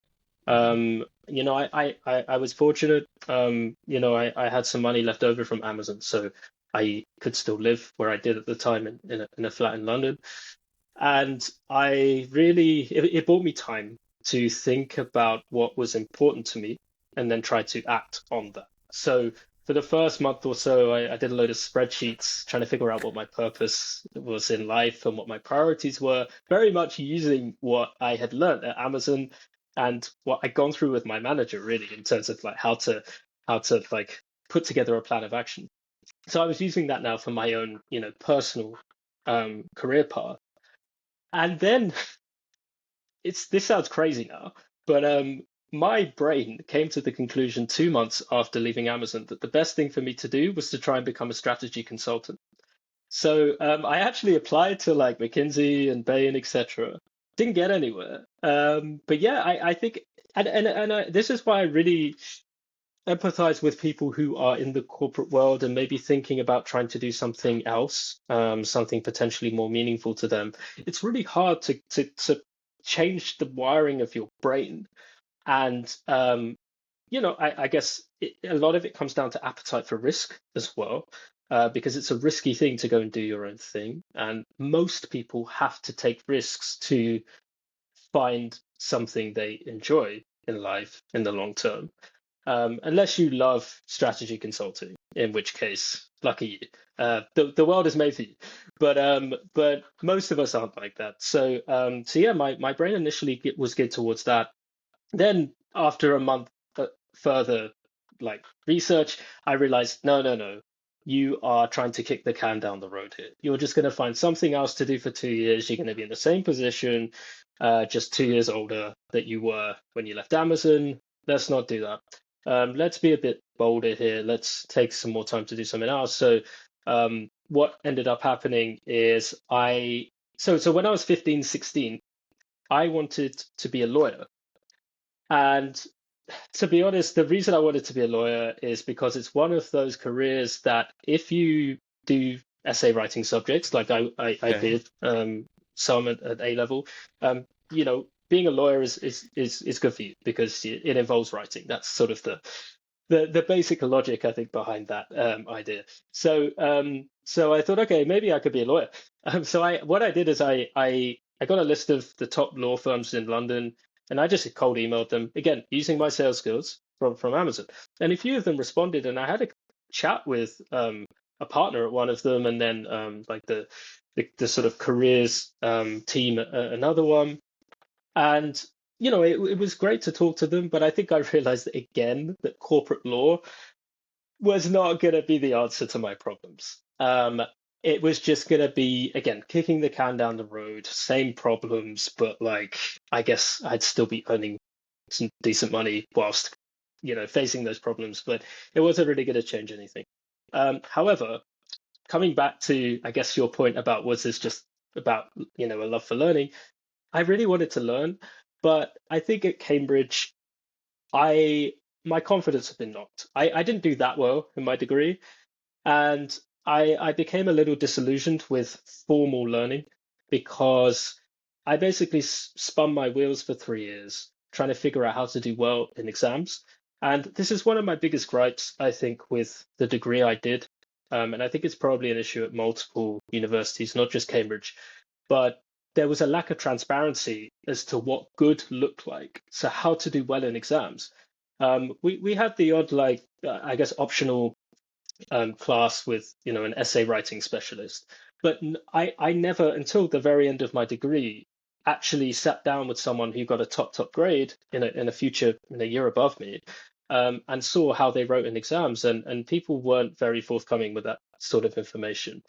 Mhm, I was fortunate. I had some money left over from Amazon, so I could still live where I did at the time in a flat in London. And it brought me time to think about what was important to me and then try to act on that. So for the first month or so, I did a load of spreadsheets trying to figure out what my purpose was in life and what my priorities were, very much using what I had learned at Amazon and what I'd gone through with my manager, really, in terms of like how to like put together a plan of action. So I was using that now for my own, personal career path. And then this sounds crazy now, but my brain came to the conclusion 2 months after leaving Amazon that the best thing for me to do was to try and become a strategy consultant. So I actually applied to like McKinsey and Bain, etc. Didn't get anywhere. But yeah, I think, this is why I really empathize with people who are in the corporate world and maybe thinking about trying to do something else, something potentially more meaningful to them. It's really hard to change the wiring of your brain. And I guess a lot of it comes down to appetite for risk as well, because it's a risky thing to go and do your own thing. And most people have to take risks to find something they enjoy in life in the long term. Unless you love strategy consulting, in which case, lucky you. The world is made for you, but most of us aren't like that. So yeah, my brain initially was geared towards that. Then after a month further like research, I realized no, you are trying to kick the can down the road here. You're just going to find something else to do for 2 years. You're going to be in the same position, just 2 years older that you were when you left Amazon. Let's not do that. Let's be a bit bolder here. Let's take some more time to do something else. So what ended up happening is so when I was 15, 16, I wanted to be a lawyer. And to be honest, the reason I wanted to be a lawyer is because it's one of those careers that if you do essay writing subjects, like I okay. did some at A level, being a lawyer is good for you because it involves writing. That's sort of the basic logic I think behind that idea. So I thought, okay, maybe I could be a lawyer. So what I did is I got a list of the top law firms in London and I just cold emailed them again using my sales skills. from Amazon, and a few of them responded, and I had a chat with a partner at one of them, and then like the sort of careers team at another one, and it was great to talk to them, but I think I realized again that corporate law was not going to be the answer to my problems. It was just going to be, again, kicking the can down the road, same problems, but like, I guess I'd still be earning some decent money whilst, facing those problems, but it wasn't really going to change anything. However, coming back to, I guess, your point about was this just about, a love for learning, I really wanted to learn, but I think at Cambridge, I my confidence had been knocked. I didn't do that well in my degree, and I became a little disillusioned with formal learning because I basically spun my wheels for 3 years trying to figure out how to do well in exams. And this is one of my biggest gripes, I think, with the degree I did. And I think it's probably an issue at multiple universities, not just Cambridge. But there was a lack of transparency as to what good looked like. So how to do well in exams. We had the odd I guess optional class with an essay writing specialist. But I never, until the very end of my degree, actually sat down with someone who got a top grade in a future in a year above me, and saw how they wrote in exams, and people weren't very forthcoming with that sort of information.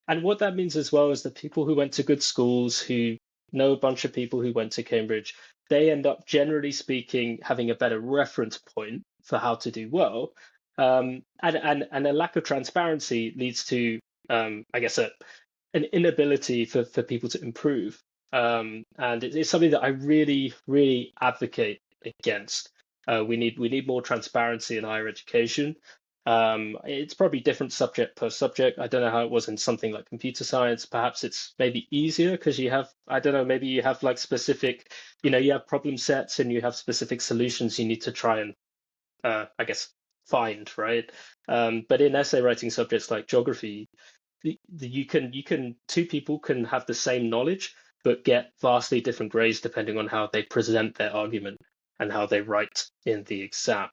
And what that means as well is that people who went to good schools, who know a bunch of people who went to Cambridge, they end up generally speaking having a better reference point for how to do well, and a lack of transparency leads to, I guess, an inability for people to improve. And it's something that I really, really advocate against. We need more transparency in higher education. It's probably different subject per subject. I don't know how it was in something like computer science. Perhaps it's maybe easier because you have, I don't know, maybe you have like specific, you have problem sets and you have specific solutions you need to try and I guess, find, right? But in essay writing subjects like geography, you can two people can have the same knowledge but get vastly different grades depending on how they present their argument and how they write in the exam.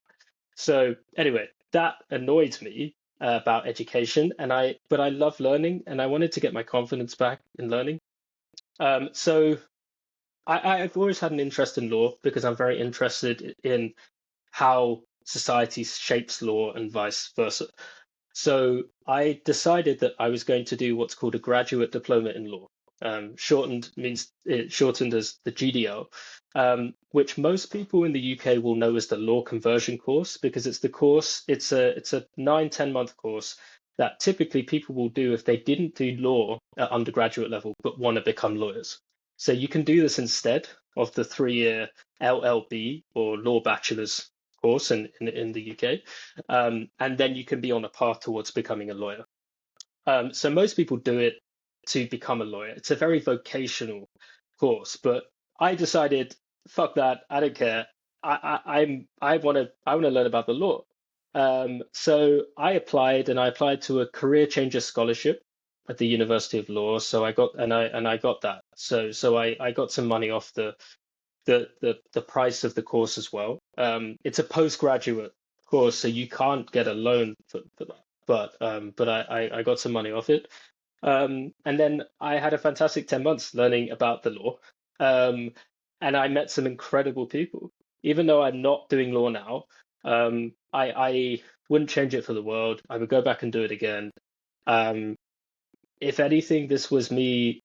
So anyway, that annoyed me about education, but I love learning and I wanted to get my confidence back in learning. So I've always had an interest in law because I'm very interested in how society shapes law and vice versa. So I decided that I was going to do what's called a graduate diploma in law. Shortened as the GDL, which most people in the UK will know as the law conversion course because it's the course. It's a 9-10 month course that typically people will do if they didn't do law at undergraduate level but want to become lawyers. So you can do this instead of the 3 year LLB or law bachelor's course in the UK, and then you can be on a path towards becoming a lawyer. So most people do it to become a lawyer. It's a very vocational course, but I decided, fuck that, I don't care. I want to learn about the law. So I applied to a career changer scholarship at the University of Law. So I got that. So I got some money off the price of the course as well. It's a postgraduate course, so you can't get a loan for that. But I got some money off it. And then I had a fantastic 10 months learning about the law. Um, and I met some incredible people. Even though I'm not doing law now, I wouldn't change it for the world. I would go back and do it again. Um, if anything, this was me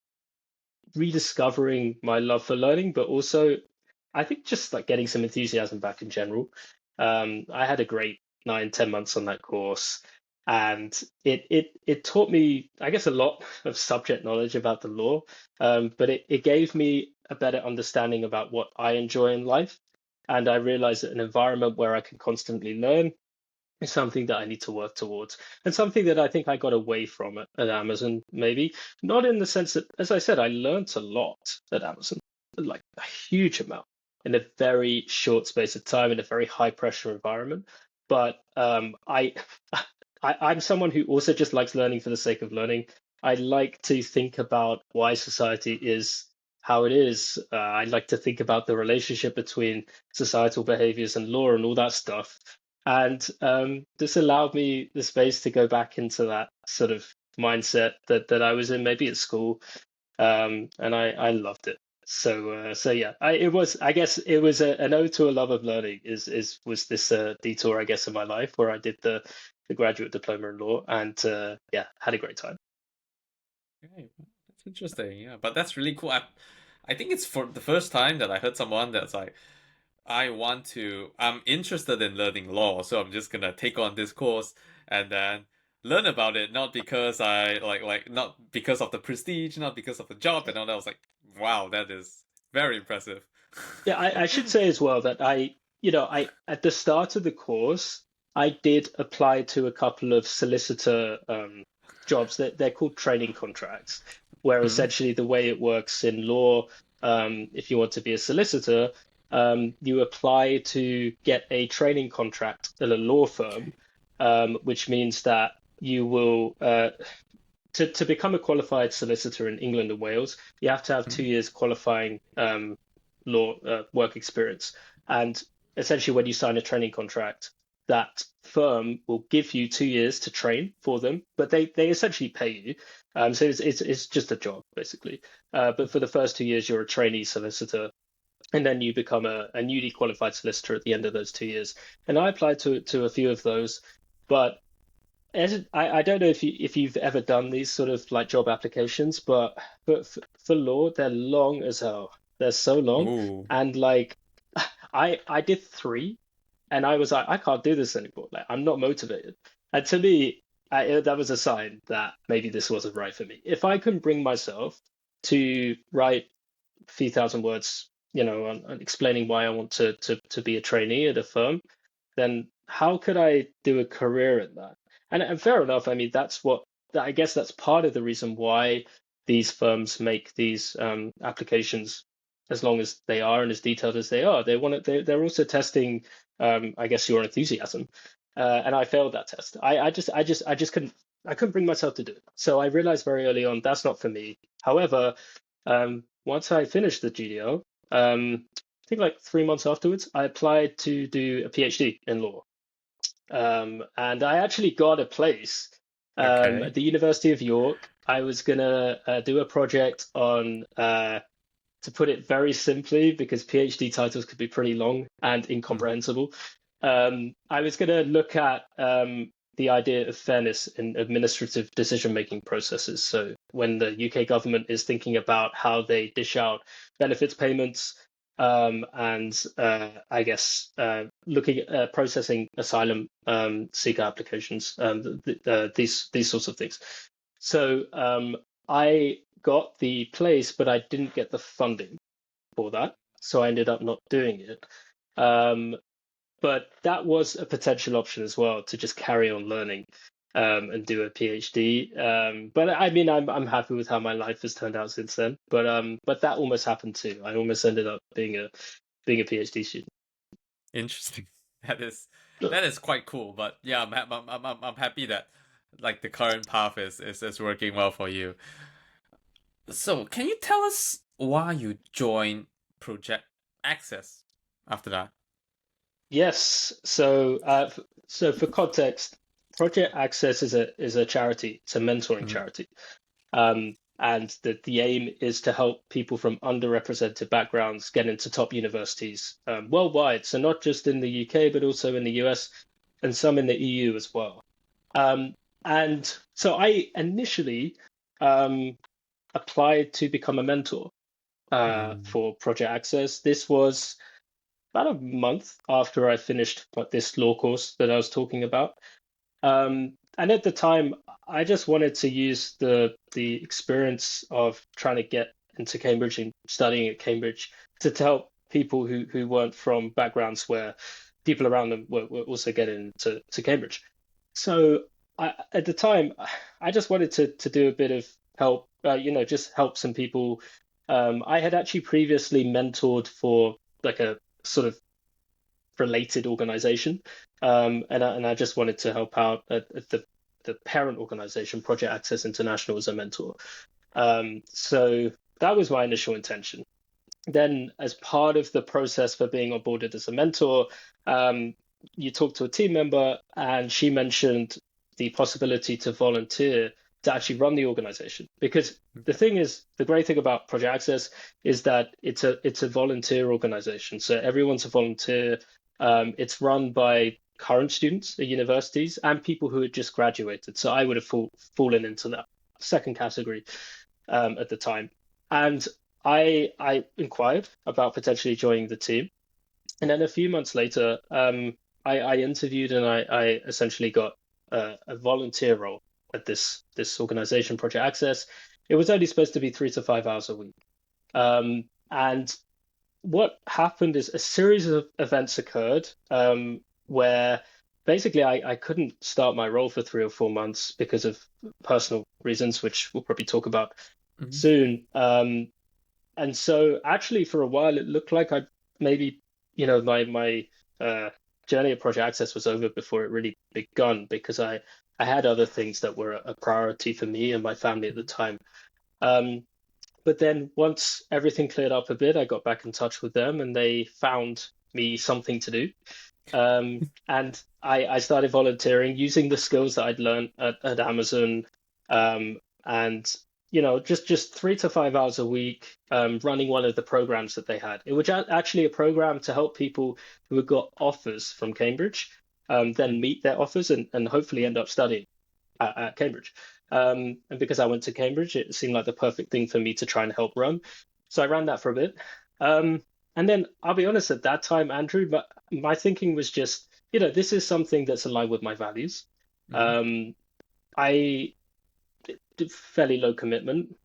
rediscovering my love for learning, but also I think just like getting some enthusiasm back in general. I had a great 9-10 months on that course, and it taught me, I guess, a lot of subject knowledge about the law, but it gave me a better understanding about what I enjoy in life. And I realized that an environment where I can constantly learn is something that I need to work towards, and something that I think I got away from at Amazon, maybe not in the sense that, as I said, I learned a lot at Amazon, like a huge amount in a very short space of time in a very high pressure environment. But I'm someone who also just likes learning for the sake of learning. I like to think about why society is how it is. I like to think about the relationship between societal behaviors and law and all that stuff. And this allowed me the space to go back into that sort of mindset that I was in maybe at school, and I loved it. So yeah, I guess it was an ode to a love of learning. Is was this detour I guess in my life where I did the graduate diploma in law, and yeah, had a great time. Okay, that's interesting. Yeah, but that's really cool. I think it's for the first time that I heard someone that's like, I'm interested in learning law, so I'm just gonna take on this course and then learn about it, not because not because of the prestige, not because of the job and all that. I was like, wow, that is very impressive. Yeah, I should say as well that I at the start of the course, I did apply to a couple of solicitor jobs that they're called training contracts, where Hmm. essentially the way it works in law, if you want to be a solicitor, you apply to get a training contract at a law firm, which means that you will to become a qualified solicitor in England and Wales, you have to have 2 years qualifying law work experience. And essentially, when you sign a training contract, that firm will give you 2 years to train for them, but they essentially pay you. So it's just a job basically. But for the first 2 years, you're a trainee solicitor, and then you become a newly qualified solicitor at the end of those 2 years. And I applied to a few of those, but I don't know if you've ever done these sort of like job applications, but for law, they're long as hell. They're so long, Ooh. and like I did three, and I was like, I can't do this anymore. Like I'm not motivated. And to me, that was a sign that maybe this wasn't right for me. If I can bring myself to write a few thousand words, on explaining why I want to be a trainee at a firm, then how could I do a career in that? And fair enough. I mean, I guess that's part of the reason why these firms make these applications as long as they are and as detailed as they are. They want it. They're also testing, I guess, your enthusiasm. And I failed that test. I just couldn't bring myself to do it. So I realized very early on that's not for me. However, once I finished the GDO, I think like 3 months afterwards, I applied to do a PhD in law. And I actually got a place at Okay. the University of York. I was gonna do a project on, to put it very simply, because PhD titles could be pretty long and Mm-hmm. incomprehensible. I was gonna look at the idea of fairness in administrative decision-making processes. So when the UK government is thinking about how they dish out benefits payments, and I guess looking at processing asylum seeker applications, these sorts of things. So I got the place, but I didn't get the funding for that, so I ended up not doing it. Um, but that was a potential option as well, to just carry on learning and do a PhD. But I mean, I'm happy with how my life has turned out since then. But that almost happened too. I almost ended up being a PhD student. Interesting. That is quite cool. But yeah, I'm happy that like the current path is working well for you. So, can you tell us why you joined Project Access after that? Yes. So for context, Project Access is a charity. It's a mentoring Mm-hmm. charity. And the aim is to help people from underrepresented backgrounds get into top universities worldwide. So not just in the UK, but also in the US and some in the EU as well. Um, and so I initially um, applied to become a mentor Mm. for Project Access. This was about a month after I finished this law course that I was talking about. And at the time, I just wanted to use the experience of trying to get into Cambridge and studying at Cambridge to help people who weren't from backgrounds where people around them were also getting to Cambridge. So at the time, I just wanted to do a bit of help, just help some people. I had actually previously mentored for like a sort of related organization. And I just wanted to help out at the parent organization, Project Access International, as a mentor. So that was my initial intention. Then, as part of the process for being onboarded as a mentor, um, you talk to a team member, and she mentioned the possibility to volunteer to actually run the organization. Because the Okay. thing is, the great thing about Project Access is that it's a volunteer organization. So everyone's a volunteer. It's run by current students at universities and people who had just graduated. So I would have fallen into that second category at the time. And I inquired about potentially joining the team, and then a few months later, I interviewed and I essentially got a volunteer role at this organization, Project Access. It was only supposed to be 3 to 5 hours a week, and what happened is a series of events occurred where basically I couldn't start my role for 3 or 4 months because of personal reasons, which we'll probably talk about Hmm. soon. And so actually for a while it looked like I maybe, my uh, journey at Project Access was over before it really begun because I had other things that were a priority for me and my family at the time. Um, but then once everything cleared up a bit, I got back in touch with them and they found me something to do. And I started volunteering using the skills that I'd learned at Amazon, um, and just 3 to 5 hours a week, running one of the programs that they had. It was actually a program to help people who had got offers from Cambridge, then meet their offers and hopefully end up studying at Cambridge. And because I went to Cambridge, it seemed like the perfect thing for me to try and help run. So I ran that for a bit. Um, and then I'll be honest, at that time, Andrew, but my thinking was just, this is something that's aligned with my values. Hmm. Um, I did fairly low commitment,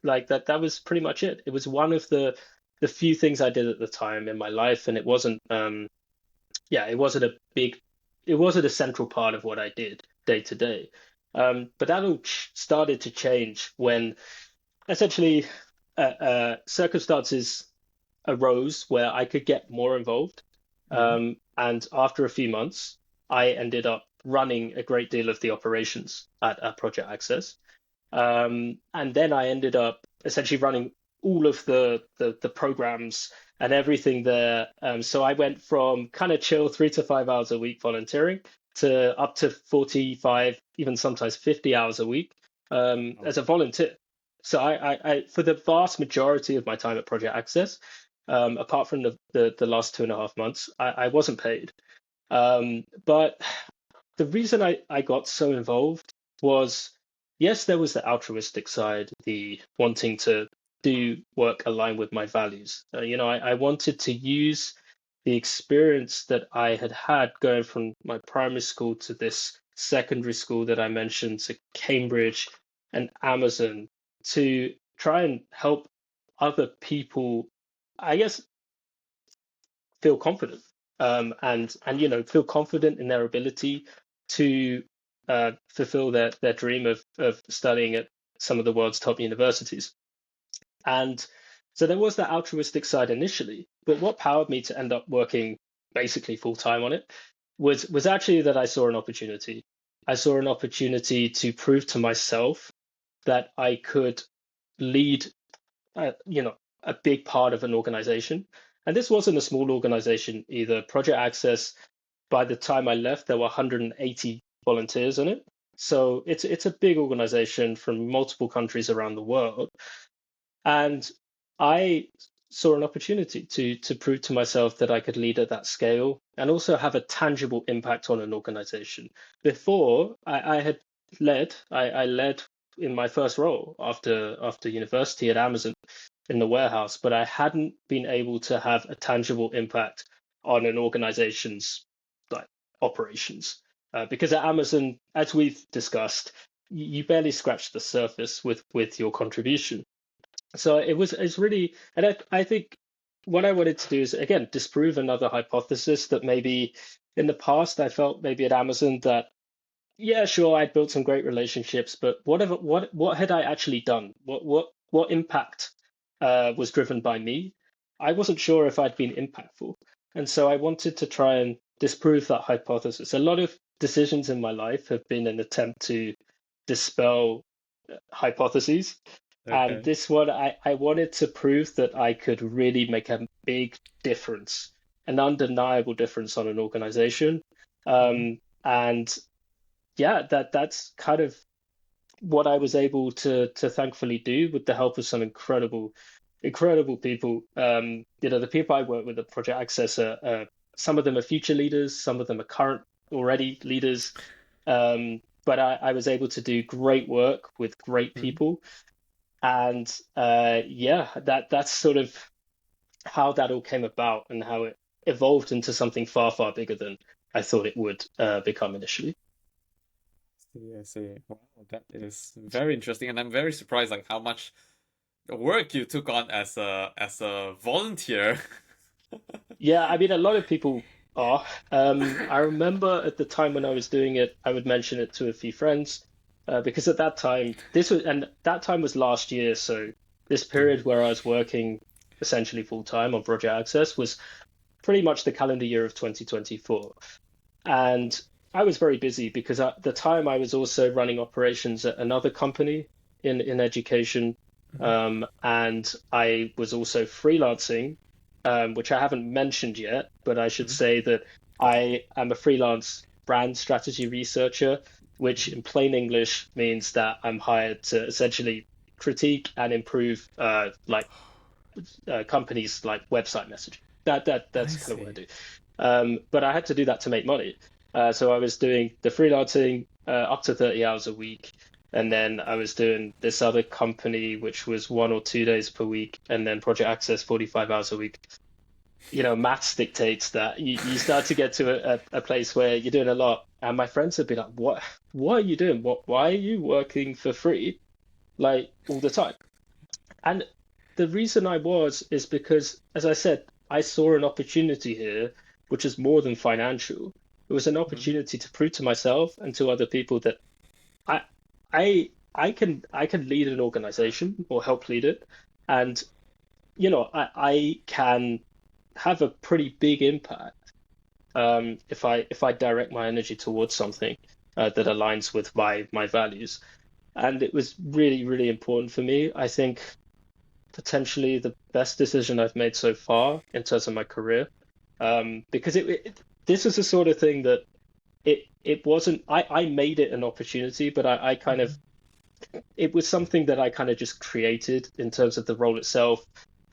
like that was pretty much it. It was one of the few things I did at the time in my life, and it wasn't it wasn't a big, it wasn't a central part of what I did day to day. But that all started to change when essentially circumstances arose where I could get more involved. Hmm. And after a few months, I ended up running a great deal of the operations at Project Access. And then I ended up essentially running all of the programs and everything there. So I went from kind of chill 3 to 5 hours a week volunteering to up to 45, even sometimes 50 hours a week Oh. as a volunteer. So for the vast majority of my time at Project Access, apart from the last 2.5 months, I wasn't paid. But the reason I got so involved was, yes, there was the altruistic side, the wanting to do work aligned with my values. I wanted to use the experience that I had had going from my primary school to this secondary school that I mentioned, to Cambridge and Amazon, to try and help other people, I guess, feel confident, and feel confident in their ability to fulfill their dream of studying at some of the world's top universities. And so there was that altruistic side initially, but what powered me to end up working basically full time on it was actually that I saw an opportunity. I saw an opportunity to prove to myself that I could lead a big part of an organization. And this wasn't a small organization either. Project Access, by the time I left, there were 180 volunteers in it. So it's a big organization from multiple countries around the world. And I saw an opportunity to prove to myself that I could lead at that scale and also have a tangible impact on an organization. Before I led in my first role after university at Amazon in the warehouse, but I hadn't been able to have a tangible impact on an organization's like operations. Because at Amazon, as we've discussed, you barely scratch the surface with your contribution. So it's really, and I think what I wanted to do is again disprove another hypothesis that maybe in the past I felt maybe at Amazon that, yeah, sure, I'd built some great relationships, but what had I actually done? What impact was driven by me? I wasn't sure if I'd been impactful, and so I wanted to try and disprove that hypothesis. A lot of decisions in my life have been an attempt to dispel hypotheses. And Okay. this one, I wanted to prove that I could really make a big difference, an undeniable difference on an organization. Hmm. And yeah, that's kind of what I was able to thankfully do with the help of some incredible people. The people I work with at Project Access some of them are future leaders, some of them are current already leaders. But I was able to do great work with great Hmm. people, and yeah, that's sort of how that all came about and how it evolved into something far bigger than I thought it would become initially. I see. Wow, that is very interesting, and I'm very surprised like how much work you took on as a volunteer. Yeah, I mean, a lot of people are. I remember at the time when I was doing it, I would mention it to a few friends because at that time, that time was last year. So this period Okay. where I was working essentially full time on Project Access was pretty much the calendar year of 2024. And I was very busy because at the time I was also running operations at another company in education. Hmm. And I was also freelancing, which I haven't mentioned yet, but I should Hmm. say that I am a freelance brand strategy researcher, which Hmm. in plain English means that I'm hired to essentially critique and improve companies like website messaging. That's I kind of what I see. do. But I had to do that to make money. So I was doing the freelancing up to 30 hours a week. And then I was doing this other company, which was 1 or 2 days per week, and then Project Access 45 hours a week. Maths dictates that you start to get to a place where you're doing a lot. And my friends would be like, what are you doing? Why are you working for free like all the time? And the reason I was is because, as I said, I saw an opportunity here, which is more than financial. It was an Hmm. opportunity to prove to myself and to other people that I I can lead an organization or help lead it, and I can have a pretty big impact if I direct my energy towards something that aligns with my values. And it was really important for me. I think potentially the best decision I've made so far in terms of my career. Because this is the sort of thing that it wasn't. I made it an opportunity, but I kind of it was something that I kind of just created in terms of the role itself.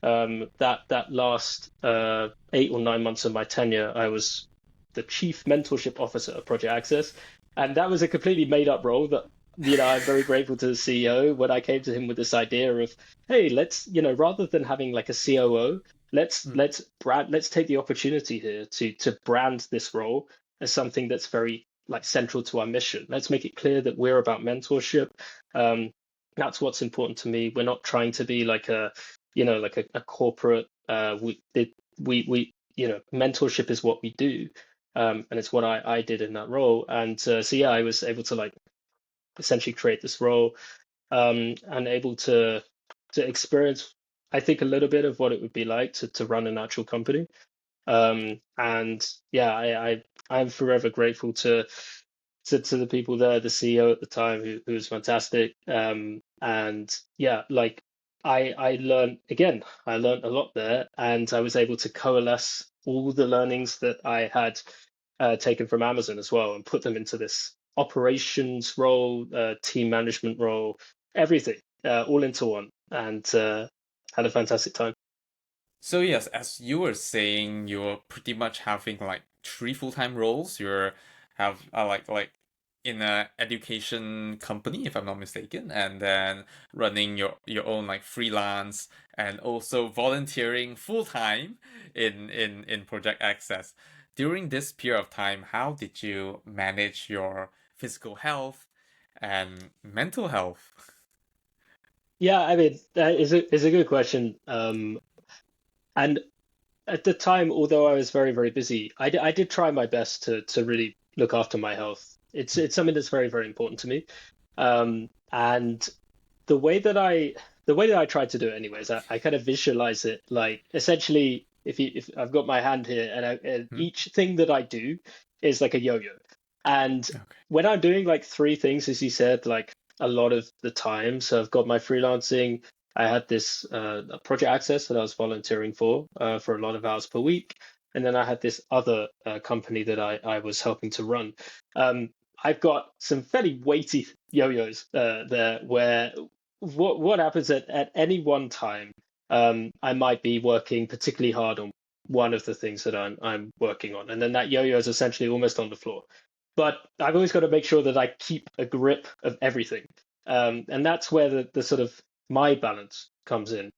That last 8 or 9 months of my tenure, I was the chief mentorship officer of Project Access, and that was a completely made up role that I'm very grateful to the CEO when I came to him with this idea of, hey, let's rather than having like a COO, let's take the opportunity here to brand this role as something that's very like central to our mission. Let's make it clear that we're about mentorship. um, that's what's important to me. We're not trying to be like a corporate. Mentorship is what we do, and it's what I did in that role. And so yeah, I was able to like essentially create this role, and able to experience, I think, a little bit of what it would be like to run an actual company. And yeah, I'm forever grateful to the people there, the CEO at the time, who was fantastic. And yeah, like I learned a lot there, and I was able to coalesce all the learnings that I had taken from Amazon as well, and put them into this operations role, team management role, everything all into one, and had a fantastic time. So yes, as you were saying, you're pretty much having like three full-time roles. You're have like in a education company, if I'm not mistaken, and then running your own like freelance and also volunteering full-time in Project Access. During this period of time, how did you manage your physical health and mental health? Yeah, I mean, that is a good question. And at the time, although I was very busy, I did try my best to really look after my health. It's something that's very important to me. And the way that I the way that I tried to do it, anyways, I kind of visualize it like essentially, if I've got my hand here, and Hmm? each thing that I do is like a yo-yo. And Okay. when I'm doing like three things, as you said, like a lot of the time. So I've got my freelancing. I had this project access that I was volunteering for a lot of hours per week. And then I had this other company that I was helping to run. Um, I've got some fairly weighty yo-yos there where what happens at any one time, I might be working particularly hard on one of the things that I'm working on, and then that yo-yo is essentially almost on the floor. But I've always got to make sure that I keep a grip of everything, and that's where the sort of my balance comes in.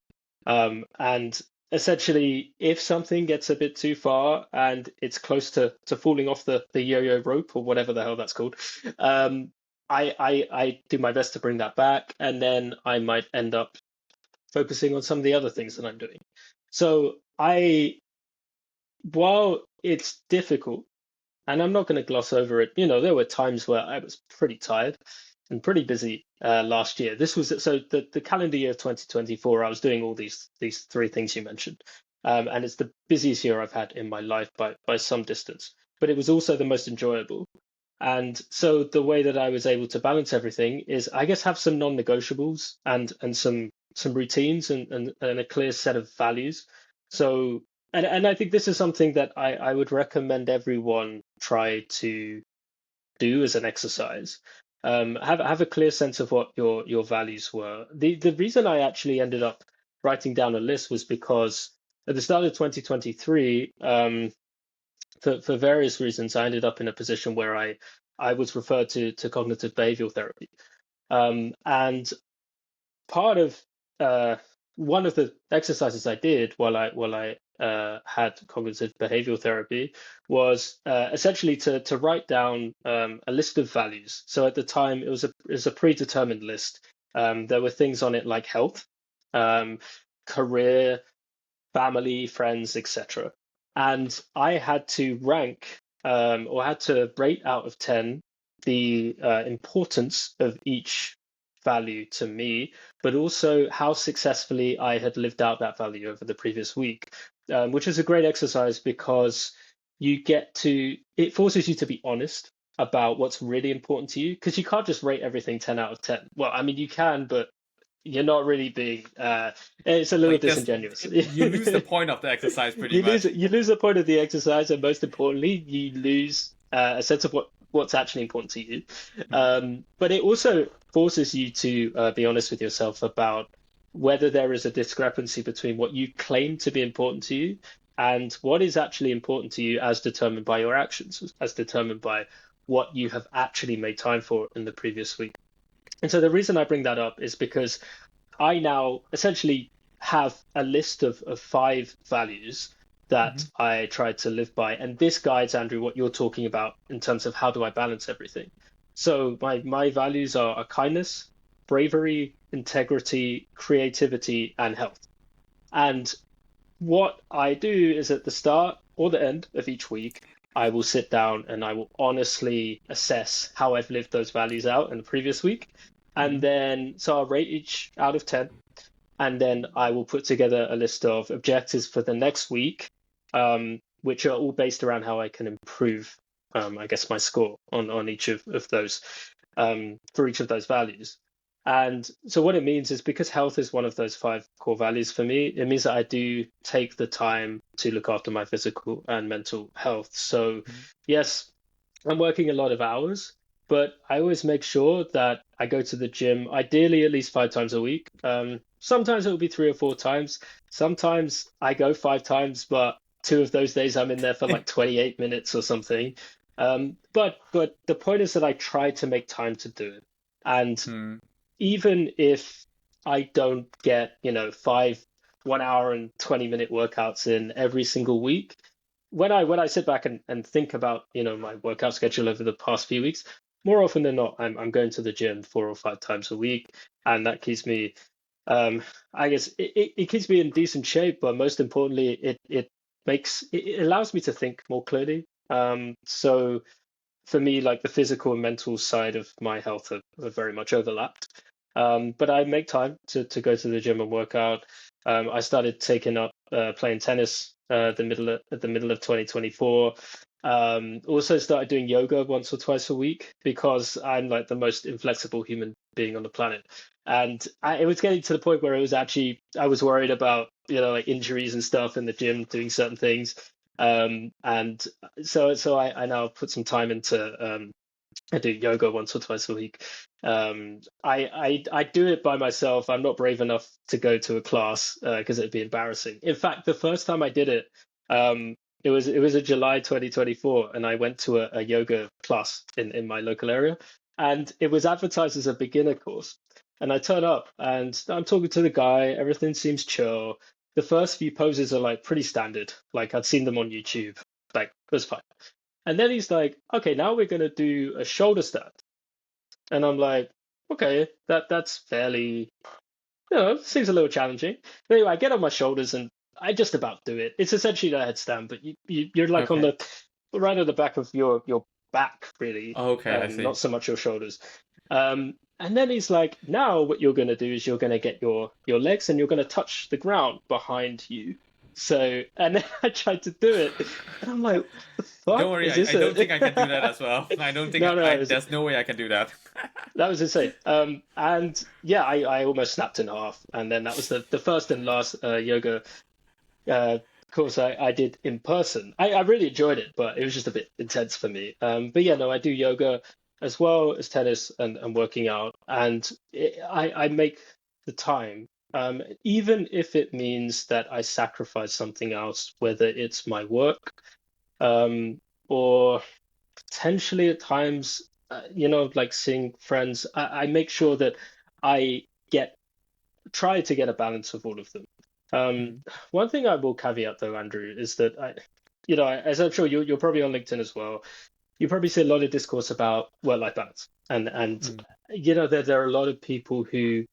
And essentially, if something gets a bit too far and it's close to falling off the yo-yo rope or whatever the hell that's called, um, I do my best to bring that back, and then I might end up focusing on some of the other things that I'm doing. So while it's difficult, and I'm not going to gloss over it, there were times where I was pretty tired and pretty busy last year. This was so the calendar year of 2024. I was doing all these three things you mentioned, and it's the busiest year I've had in my life by some distance. But it was also the most enjoyable. And so the way that I was able to balance everything is, I guess, have some non-negotiables and some routines and a clear set of values. So and I think this is something that I would recommend everyone try to do as an exercise. Have a clear sense of what your values were. The reason I actually ended up writing down a list was because at the start of 2023, for various reasons, I ended up in a position where I was referred to cognitive behavioral therapy. And part of uh, one of the exercises I did while I had cognitive behavioral therapy was essentially to write down a list of values. So at the time, it was a predetermined list. There were things on it like health, um, career, family, friends, etc. And I had to rank or had to rate out of 10 the importance of each value to me, but also how successfully I had lived out that value over the previous week, which is a great exercise because it forces you to be honest about what's really important to you because you can't just rate everything 10 out of 10. Well, I mean, you can, but you're not really being it's a little Like this, disingenuous. you lose the point of the exercise pretty you lose much. you lose the point of the exercise, and most importantly, you lose a sense of what's actually important to you. Mm, But it also forces you to be honest with yourself about whether there is a discrepancy between what you claim to be important to you and what is actually important to you as determined by your actions, as determined by what you have actually made time for in the previous week. And so the reason I bring that up is because I now essentially have a list of five values that mhm, I try to live by. And this guides, Andrew, what you're talking about in terms of how do I balance everything. So my values are kindness, bravery, integrity, creativity, and health. And what I do is at the start or the end of each week, I will sit down and I will honestly assess how I've lived those values out in the previous week. And mhm, then, so I'll rate each out of 10. And then I will put together a list of objectives for the next week, which are all based around how I can improve, I guess, my score on each of those for each of those values. And so what it means is because health is one of those five core values for me, it means that I do take the time to look after my physical and mental health. So mhm, yes, I'm working a lot of hours, but I always make sure that I go to the gym, ideally at least 5 times a week. Sometimes it will be 3 or 4 times. Sometimes I go 5 times, but two of those days I'm in there for like 28 minutes or something. But the point is that I try to make time to do it. And mm, even if I don't get, 1 hour and 20-minute workouts in every single week, when I sit back and think about, my workout schedule over the past few weeks, more often than not, I'm going to the gym 4 or 5 times a week, and that keeps me, um, I guess it keeps me in decent shape, but most importantly, it allows me to think more clearly. So for me, like the physical and mental side of my health are very much overlapped. But I make time to go to the gym and work out. I started taking up playing tennis at the middle of 2024. Also started doing yoga once or twice a week because I'm like the most inflexible human being on the planet. And it was getting to the point where it was actually, I was worried about, like injuries and stuff in the gym, doing certain things. And so I now put some time into I do yoga once or twice a week. I do it by myself. I'm not brave enough to go to a class because it'd be embarrassing. In fact, the first time I did it, it was in July 2024, and I went to a yoga class in my local area, and it was advertised as a beginner course. And I turn up, and I'm talking to the guy. Everything seems chill. The first few poses are like pretty standard, like I'd seen them on YouTube. Like it was fine. And then he's like, okay, now we're gonna do a shoulder stand. And I'm like, okay, that's fairly, seems a little challenging. But anyway, I get on my shoulders and I just about do it. It's essentially a headstand, but you're like on Okay. the right at the back of your back, really, Okay, I not see. so much your shoulders. And then he's like, now what you're gonna do is you're gonna get your legs and you're gonna touch the ground behind you. So, and then I tried to do it, and I'm like, what the Don't fuck? worry, Is I this don't a think I can do that as well. I don't think no, no, I there's no way I can do that. that was insane. And yeah, I almost snapped in half. And then that was the first and last yoga uh, course I did in person. I really enjoyed it, but it was just a bit intense for me. But yeah, no, I do yoga as well as tennis and working out. And I make the time, even if it means that I sacrifice something else, whether it's my work, or potentially at times, like seeing friends, I make sure that I get try to get a balance of all of them. Um, Mm, One thing I will caveat though, Andrew, is that as I'm sure you're probably on LinkedIn as well, you probably see a lot of discourse about work-life balance, and mm, there are a lot of people who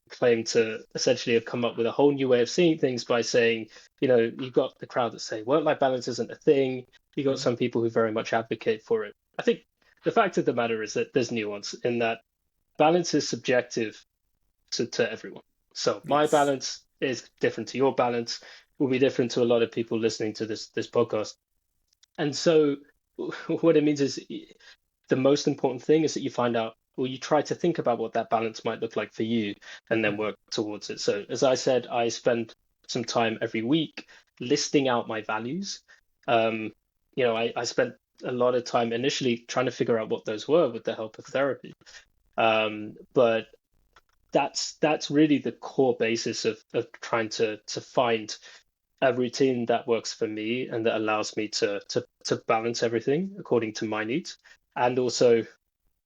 claim to essentially have come up with a whole new way of seeing things by saying, you've got the crowd that say work-life balance isn't a thing. You've got mm. some people who very much advocate for it. I think the fact of the matter is that there's nuance in that balance is subjective to everyone. So my Yes. balance is different to your balance, will be different to a lot of people listening to this podcast. And so what it means is the most important thing is that you find out, or you try to think about what that balance might look like for you and then Mm, work towards it. So, as I said, I spend some time every week listing out my values. Um, I spent a lot of time initially trying to figure out what those were with the help of therapy. But that's really the core basis of trying to find a routine that works for me and that allows me to balance everything according to my needs and also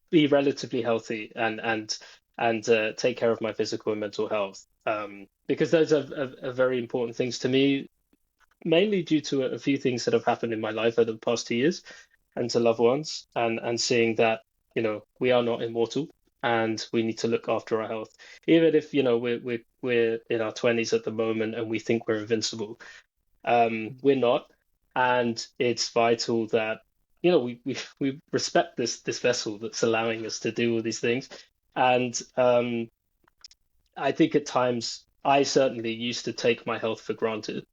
be relatively healthy and take care of my physical and mental health. Because those are very important things to me, mainly due to a few things that have happened in my life over the past 2 years and to loved ones and seeing that, we are not immortal and we need to look after our health. Even if, we're in our 20s at the moment and we think we're invincible, we're not. And it's vital that, we respect this vessel that's allowing us to do all these things. And I think at times I certainly used to take my health for granted.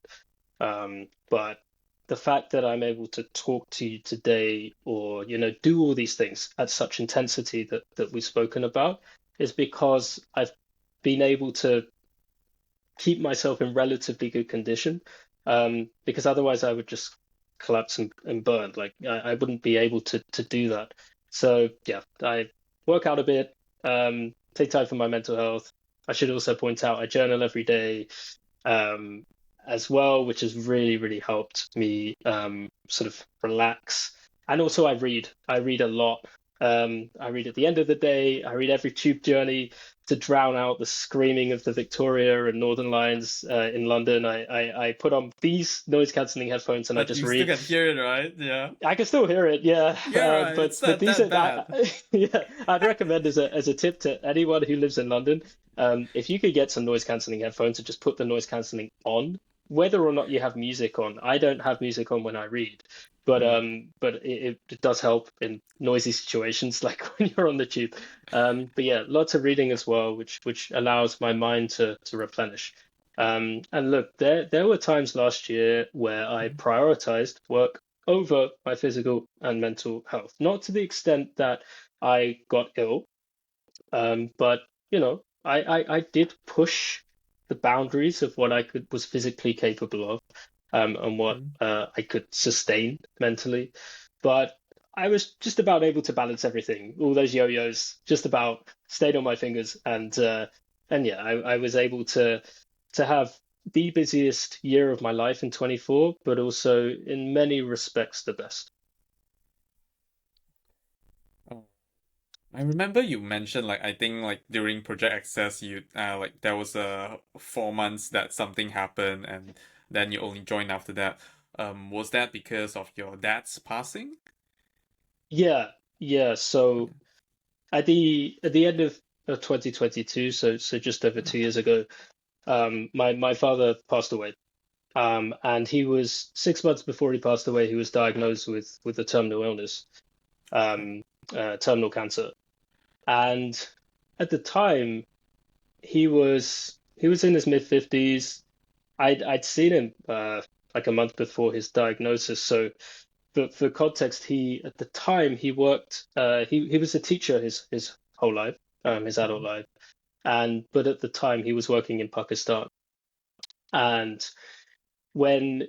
But the fact that I'm able to talk to you today or, do all these things at such intensity that we've spoken about is because I've been able to keep myself in relatively good condition. Because otherwise I would just collapse and burn. Like I wouldn't be able to do that. So yeah, I work out a bit, take time for my mental health. I should also point out I journal every day um, as well, which has really, really helped me sort of relax. And also, I read. I read a lot. I read at the end of the day. I read every tube journey to drown out the screaming of the Victoria and Northern lines in London. I put on these noise cancelling headphones and I But just you still read. can hear it, right? Yeah. I can still hear it, yeah. Yeah, right. It's But not these that are bad. yeah. I'd recommend as a tip to anyone who lives in London, if you could get some noise cancelling headphones and just put the noise cancelling on, whether or not you have music on. I don't have music on when I read, Mm, but it does help in noisy situations like when you're on the tube. But yeah, lots of reading as well, which allows my mind to replenish. And look, there were times last year where I mm, prioritized work over my physical and mental health. Not to the extent that I got ill, but I did push the boundaries of what I could was physically capable of, and what Mm. I could sustain mentally. But I was just about able to balance everything. All those yo-yos just about stayed on my fingers, and yeah, I was able to have the busiest year of my life in 24, but also in many respects the best. Oh. I remember you mentioned like I think like during Project Access you like there was a 4 months that something happened and then you only joined after that. Was that because of your dad's passing? Yeah, yeah. Oh, So at the end of 2022, so just over yeah. 2 years ago, my father passed away. And he was 6 months before he passed away, he was diagnosed with a terminal illness, Oh, um, terminal cancer. And at the time, he was in his mid 50s. I'd seen him like a month before his diagnosis. So for context, he at the time he worked he was a teacher his whole life, his adult mhm, life, and but at the time he was working in Pakistan. And when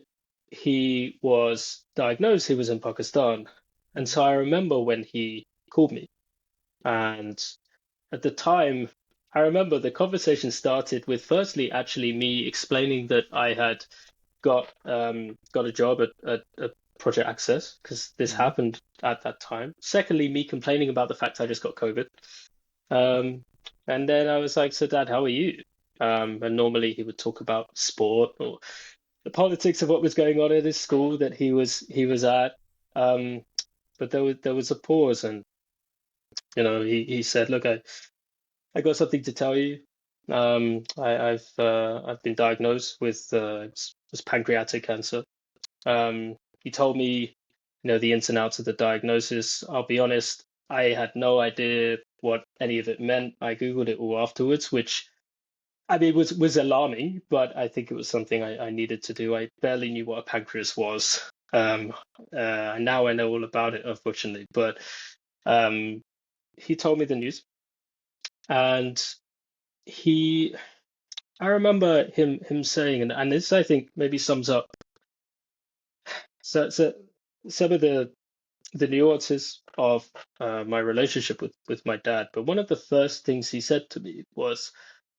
he was diagnosed, he was in Pakistan. And mhm, so I remember when he called me. And at the time, I remember the conversation started with firstly actually me explaining that I had got a job at Project Access because this mhm, happened at that time. Secondly, me complaining about the fact I just got COVID. Um, and then I was like, "So, Dad, how are you?" And normally he would talk about sport or the politics of what was going on at his school that he was at. Um, but there was a pause, and he said, "Look, I got something to tell you. I've been diagnosed with this pancreatic cancer." He told me, the ins and outs of the diagnosis. I'll be honest, I had no idea what any of it meant. I Googled it all afterwards, which I mean was alarming, but I think it was something I needed to do. I barely knew what a pancreas was. Now I know all about it, unfortunately. But um, he told me the news, and he, I remember him saying, and this I think maybe sums up so some of the nuances of my relationship with my dad. But one of the first things he said to me was,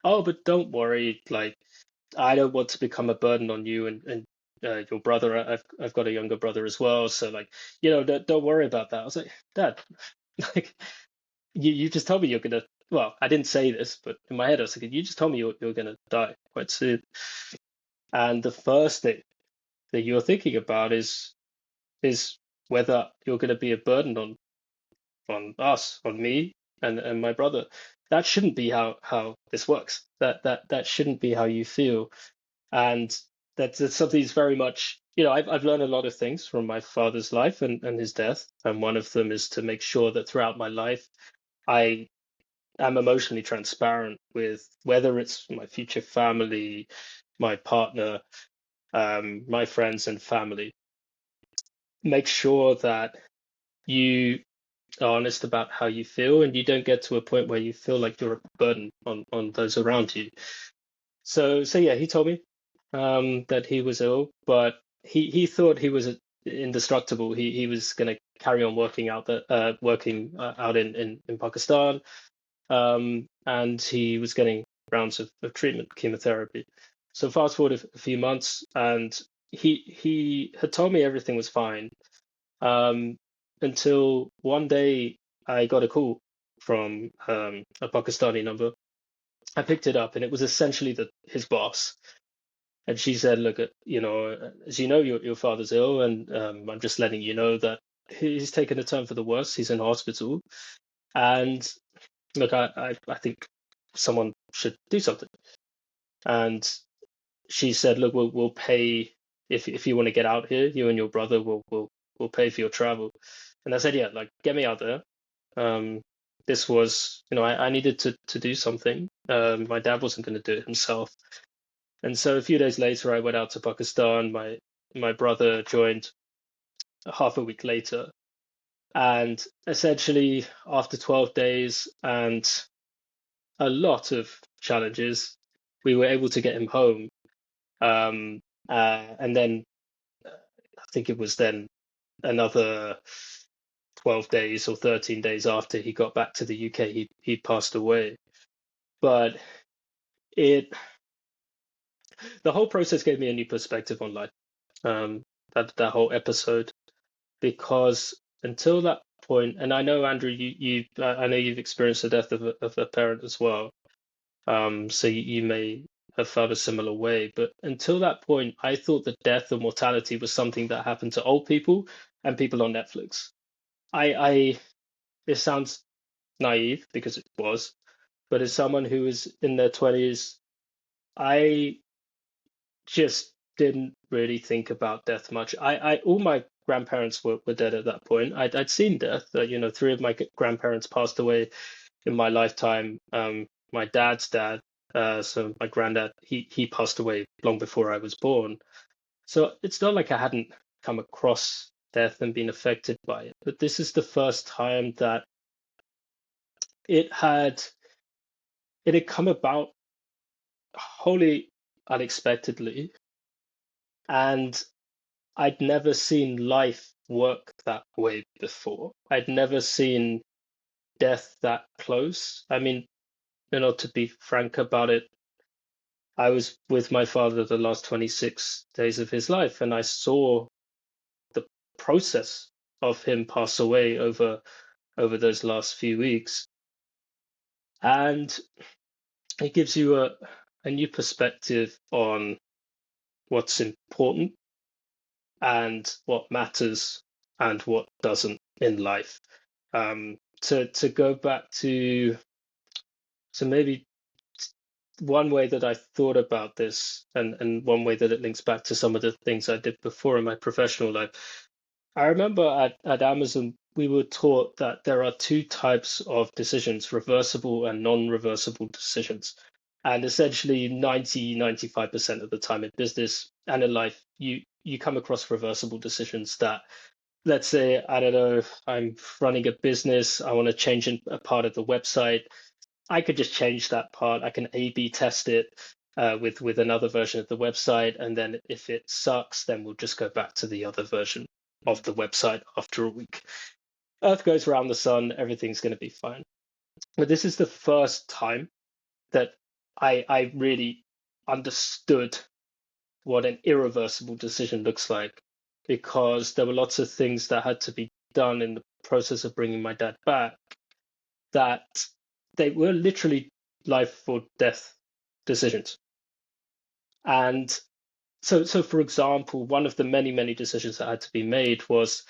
"Oh, but don't worry. Like, I don't want to become a burden on you and your brother. I've got a younger brother as well. So like, don't worry about that." I was like, "Dad, like, you just told me you're gonna." Well, I didn't say this, but in my head I was like, "You just told me you're gonna die quite soon." And the first thing that you're thinking about is whether you're going to be a burden on us, on me, and my brother. That shouldn't be how this works. That shouldn't be how you feel. And that's something that's very much, I've learned a lot of things from my father's life and his death. And one of them is to make sure that throughout my life, I am emotionally transparent with whether it's my future family, my partner, my friends and family. Make sure that you are honest about how you feel and you don't get to a point where you feel like you're a burden on those around you. So yeah, he told me that he was ill, but he thought he was indestructible. He was going to carry on working out in Pakistan, and he was getting rounds of treatment, chemotherapy. So fast forward a few months, and he had told me everything was fine, um, until one day I got a call from a Pakistani number. I picked it up, and it was essentially his boss. And she said, "Look, as you know, your father's ill, and I'm just letting you know that he's taken a turn for the worse. He's in hospital, and look, I think someone should do something." And she said, "Look, we'll pay if you want to get out here. You and your brother will pay for your travel." And I said, "Yeah, like get me out there." Um, this was, I needed to do something. My dad wasn't going to do it himself. And so a few days later, I went out to Pakistan. My brother joined, half a week later. And essentially, after 12 days and a lot of challenges, we were able to get him home. Um, and then I think it was then another 12 days or 13 days after he got back to the UK, he passed away. But it the whole process gave me a new perspective on life. That whole episode, because until that point, and I know Andrew, I know you've experienced the death of a parent as well. So you may have felt a similar way, but until that point, I thought that death or mortality was something that happened to old people and people on Netflix. I It sounds naive because it was, but as someone who was in their 20s, I just didn't really think about death much. All my grandparents were dead at that point. I'd seen death. Three of my grandparents passed away in my lifetime. My dad's dad, so my granddad, he passed away long before I was born. So it's not like I hadn't come across death and been affected by it, but this is the first time that it had it had come about wholly unexpectedly, and I'd never seen life work that way before. I'd never seen death that close. I mean, to be frank about it, I was with my father the last 26 days of his life, and I saw the process of him pass away over those last few weeks. And it gives you a new perspective on what's important and what matters and what doesn't in life. To go back to maybe one way that I thought about this, and one way that it links back to some of the things I did before in my professional life. I remember at Amazon, we were taught that there are two types of decisions, reversible and non-reversible decisions. And essentially 95% of the time in business and in life, you come across reversible decisions that, let's say, I don't know, I'm running a business, I want to change a part of the website. I could just change that part. I can A/B test it with another version of the website, and then if it sucks, then we'll just go back to the other version of the website after a week. Earth goes around the sun, everything's going to be fine. But this is the first time that I really understood what an irreversible decision looks like, because there were lots of things that had to be done in the process of bringing my dad back that they were literally life or death decisions. And so for example, one of the many decisions that had to be made was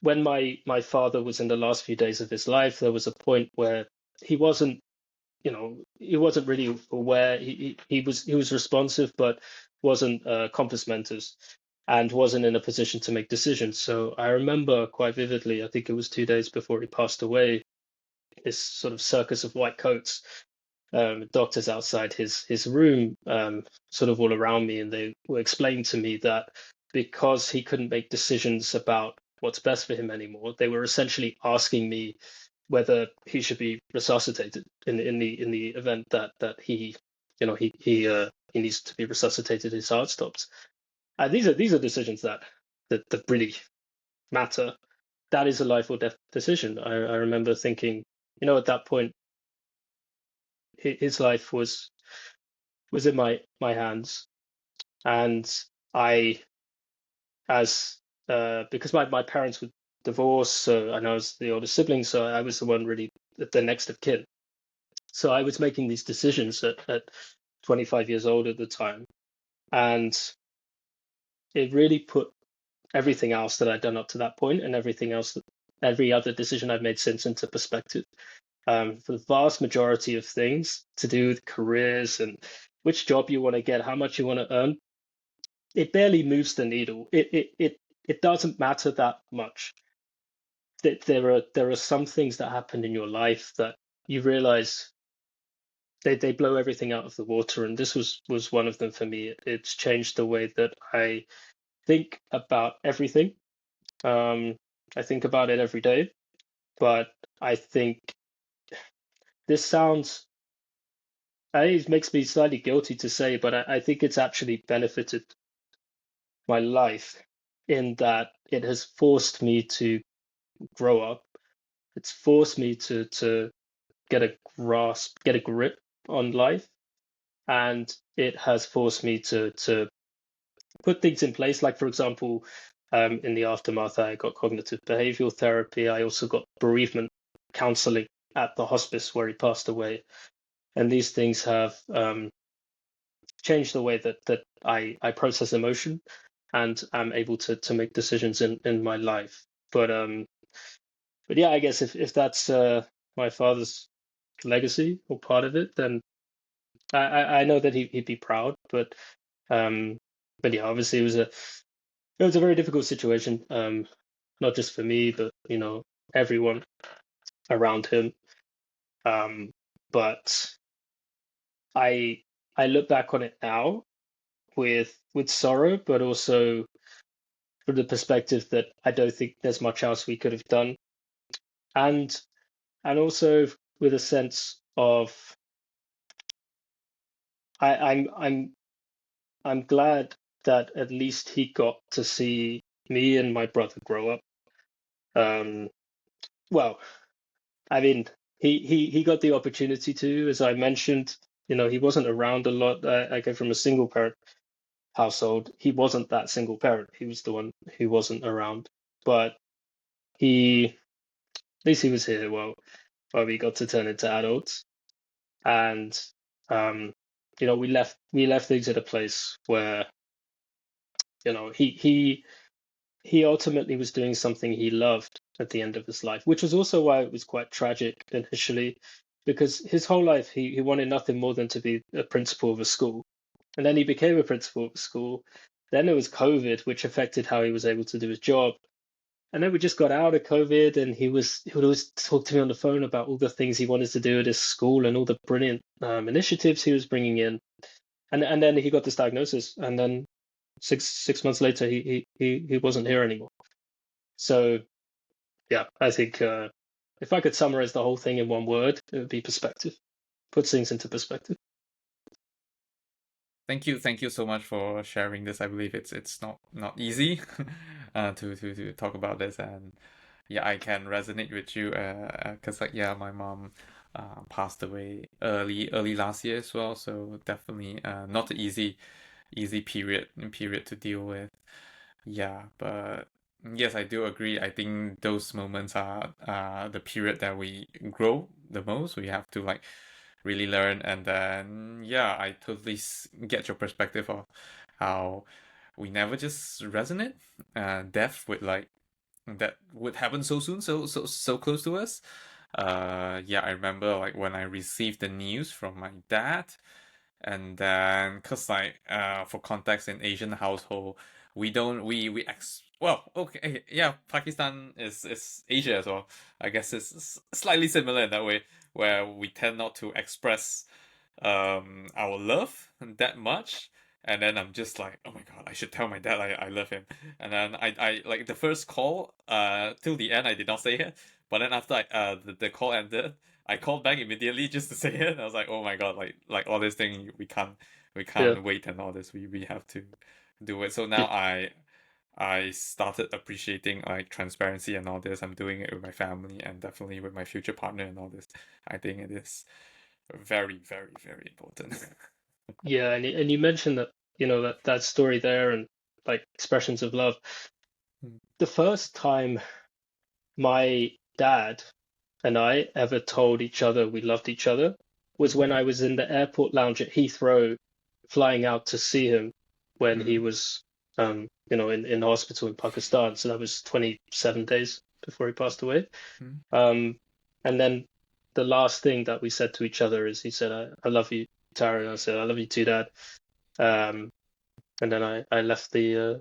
when my father was in the last few days of his life. There was a point where he wasn't, he wasn't really aware. He was responsive, but wasn't compass mentis, and wasn't in a position to make decisions. So I remember quite vividly, I think it was 2 days before he passed away, this sort of circus of white coats, doctors outside his room, sort of all around me, and they were explaining to me that because he couldn't make decisions about what's best for him anymore, they were essentially asking me whether he should be resuscitated in the event that he needs to be resuscitated, his heart stops. These are decisions that really matter. That is a life or death decision. I remember thinking, at that point, his life was in my hands, and I, as because my parents were divorced, so and I was the older sibling, so I was the one really the next of kin. So I was making these decisions at 25 years old at the time, and it really put everything else that I'd done up to that point and every other decision I've made since into perspective. For the vast majority of things to do with careers and which job you want to get, how much you want to earn, it barely moves the needle. It doesn't matter that much. There are some things that happen in your life that you realize they blow everything out of the water, and this was one of them for me. It's changed the way that I think about everything. Um, I think about it every day, but I think this sounds, it makes me slightly guilty to say, but I think it's actually benefited my life in that it has forced me to grow up. It's forced me to get a grasp, get a grip on life, and it has forced me to put things in place. Like for example, in the aftermath, I got cognitive behavioral therapy. I also got bereavement counseling at the hospice where he passed away, and these things have changed the way that I process emotion and am able to make decisions in my life. But yeah, I guess if that's my father's legacy or part of it, then I know that he'd be proud. Um, but yeah, obviously it was a very difficult situation, not just for me, but everyone around him. Um, but I I look back on it now with sorrow, but also from the perspective that I don't think there's much else we could have done, and also with a sense of I, I'm glad that at least he got to see me and my brother grow up. Um, well, I mean, he got the opportunity to, as I mentioned, he wasn't around a lot. I came from a single parent household. He wasn't that single parent. He was the one who wasn't around. But at least he was here while we got to turn into adults. And um, we left things at a place where, he ultimately was doing something he loved at the end of his life, which was also why it was quite tragic initially, because his whole life he wanted nothing more than to be a principal of a school. And then he became a principal of a school. Then there was COVID, which affected how he was able to do his job. And then we just got out of COVID, and he would always talk to me on the phone about all the things he wanted to do at his school and all the brilliant initiatives he was bringing in. And then he got this diagnosis, and then six months later he wasn't here anymore. So yeah, I think if I could summarize the whole thing in one word, it would be perspective. Puts things into perspective. Thank you so much for sharing this. I believe it's not easy to talk about this, and yeah, I can resonate with you. Cause like yeah, my mom passed away early last year as well. So definitely not an easy period to deal with. Yeah, but yes, I do agree. I think those moments are the period that we grow the most. We have to like really learn, and then yeah, I totally get your perspective of how we never just resonate death with like that would happen so soon, so close to us. Yeah, I remember like when I received the news from my dad, and then cause like for context, in Asian household we don't we well, okay, yeah, Pakistan is Asia as well. I guess it's slightly similar in that way, where we tend not to express our love that much. And then I'm just like, oh my god, I should tell my dad I love him. And then I like the first call till the end I did not say it, but then after the call ended, I called back immediately just to say it. I was like, oh my god, like all this thing we Yeah. can't wait and all this. We have to do it. So Yeah. now I started appreciating like transparency and all this. I'm doing it with my family and definitely with my future partner and all this. I think it is very, very, very important. Yeah, and you mentioned that, that story there and like expressions of love. The first time my dad and I ever told each other we loved each other was when I was in the airport lounge at Heathrow, flying out to see him when he Mm, was, in hospital in Pakistan. So that was 27 days before he passed away. mm, Um, and then the last thing that we said to each other is he said, I love you, Taran. I said, I love you too, Dad. Um, and then I left the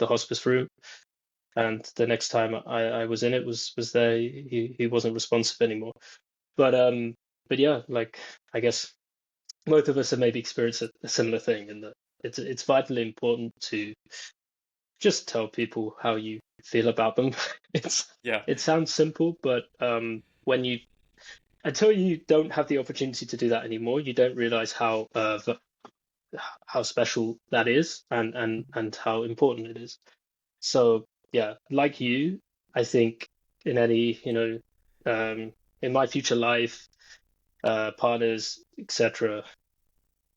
hospice room. And the next time I was in it was there. He wasn't responsive anymore. But um, but yeah, like I guess both of us have maybe experienced a similar thing in that it's vitally important to just tell people how you feel about them. It's Yeah. it sounds simple, but when you until you don't have the opportunity to do that anymore, you don't realize how special that is and how important it is. So yeah, like you, I think in any, in my future life, partners, etc.,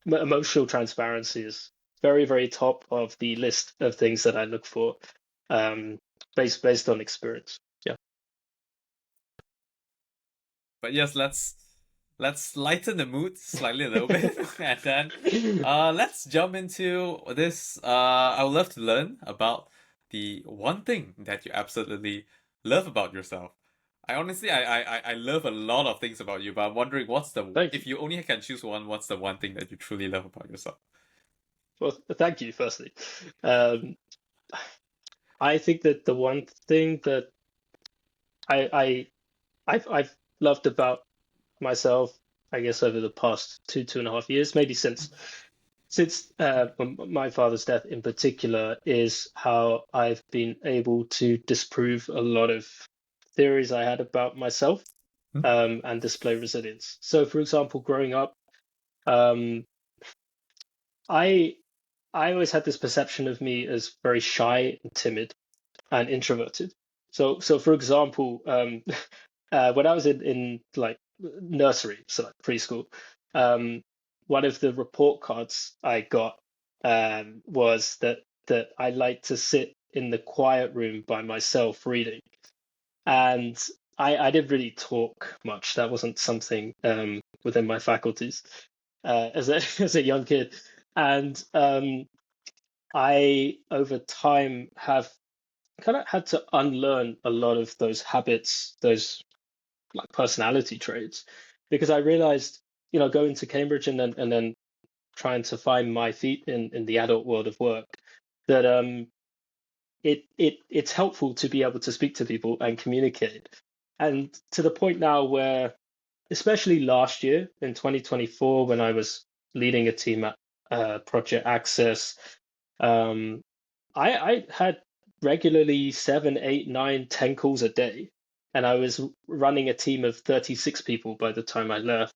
emotional transparency is very, very top of the list of things that I look for, um, based on experience. Yeah. But yes, let's lighten the mood slightly a little bit, and then let's jump into this. I would love to learn about the one thing that you absolutely love about yourself. I honestly, I love a lot of things about you, but I'm wondering what's the Thank you. if you only can choose one, what's the one thing that you truly love about yourself? Well, thank you, firstly. Um, I think that the one thing that I, I I've loved about myself, I guess, over the past 2.5 years, maybe since my father's death in particular, is how I've been able to disprove a lot of theories I had about myself, Hmm? and display resilience. So, for example, growing up, um, I I always had this perception of me as very shy and timid and introverted. So for example, when I was in like nursery, so like preschool, um, one of the report cards I got, was that I like to sit in the quiet room by myself reading, and I didn't really talk much. That wasn't something within my faculties as a as a young kid, and I over time have kind of had to unlearn a lot of those habits, those like personality traits, because I realized, going to Cambridge and then trying to find my feet in the adult world of work, that it's helpful to be able to speak to people and communicate. And to the point now where, especially last year in 2024, when I was leading a team at Project Access, um, I had regularly 7, 8, 9, 10 calls a day, and I was running a team of 36 people by the time I left.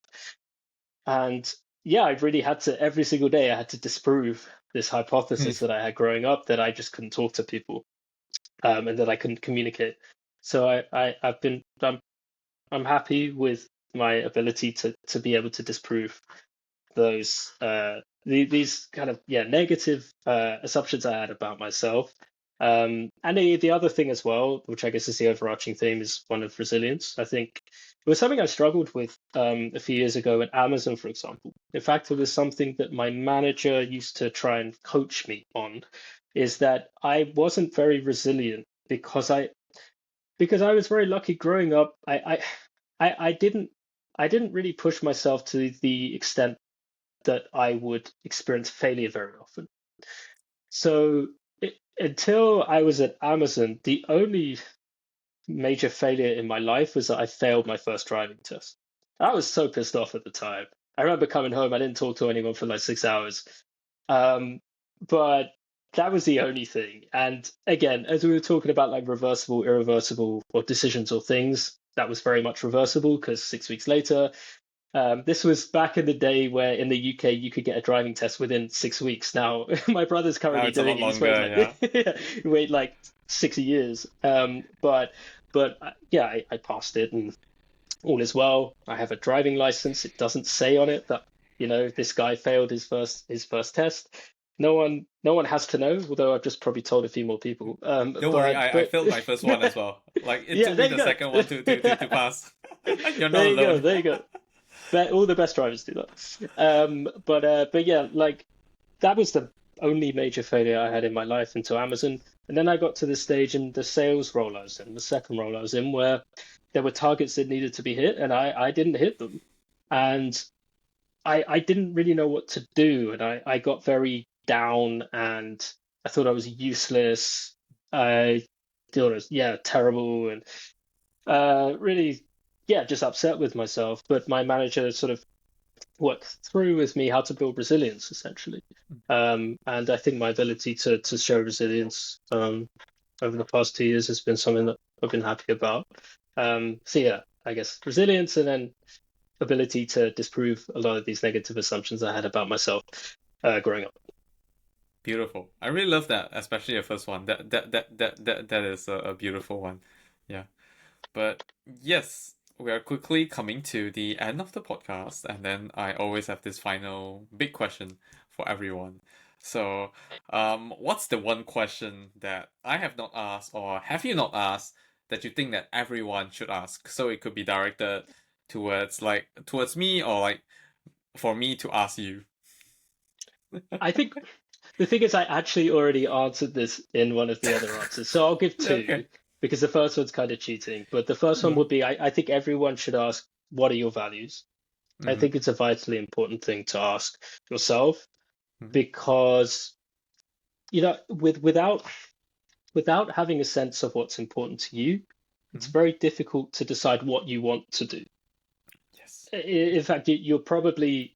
And yeah, I really had to, every single day, I had to disprove this hypothesis that I had growing up, that I just couldn't talk to people, and that I couldn't communicate. So I'm happy with my ability to be able to disprove those these kind of, yeah, negative assumptions I had about myself. And the other thing as well, which I guess is the overarching theme, is one of resilience. I think it was something I struggled with a few years ago at Amazon, for example. In fact, it was something that my manager used to try and coach me on, is that I wasn't very resilient because I was very lucky growing up. I didn't really push myself to the extent that I would experience failure very often. So until I was at Amazon, the only major failure in my life was that I failed my first driving test. I was so pissed off at the time. I remember coming home, I didn't talk to anyone for like 6 hours. Um, but that was the only thing. And again, as we were talking about like reversible, irreversible, or decisions or things, that was very much reversible, because 6 weeks later, this was back in the day where in the UK you could get a driving test within 6 weeks. Now my brother's Now currently it's a doing lot it. He's waited longer, yeah. like wait like 6 years. But yeah, I passed it and all is well. I have a driving license. It doesn't say on it that, this guy failed his first test. No one has to know, although I've just probably told a few more people. Don't worry, I But failed my first one as well. Like it yeah, took me there you the go. second one to pass. You're not There you go. alone. There you go. All the best drivers do that. But yeah, like that was the only major failure I had in my life until Amazon. And then I got to the stage in the sales role I was in, the second role I was in, where there were targets that needed to be hit, and I didn't hit them. And I didn't really know what to do. And I got very down, and I thought I was useless. I thought it was, yeah, terrible, and really, yeah, just upset with myself. But my manager sort of worked through with me how to build resilience, essentially. And I think my ability to show resilience, over the past 2 years has been something that I've been happy about. So yeah, I guess resilience and then ability to disprove a lot of these negative assumptions I had about myself growing up. Beautiful. I really love that, especially the first one. That is a beautiful one. Yeah. But yes, we are quickly coming to the end of the podcast, and then I always have this final big question for everyone. So, what's the one question that I have not asked, or have you not asked, that you think that everyone should ask? So it could be directed towards me, or like for me to ask you. I think the thing is, I actually already answered this in one of the other answers. So I'll give two Okay. because the first one's kind of cheating. But the first one would be I think everyone should ask, what are your values? I Mm-hmm. think it's a vitally important thing to ask yourself Mm-hmm. because, without having a sense of what's important to you, it's Mm-hmm. very difficult to decide what you want to do. Yes. In fact, you're probably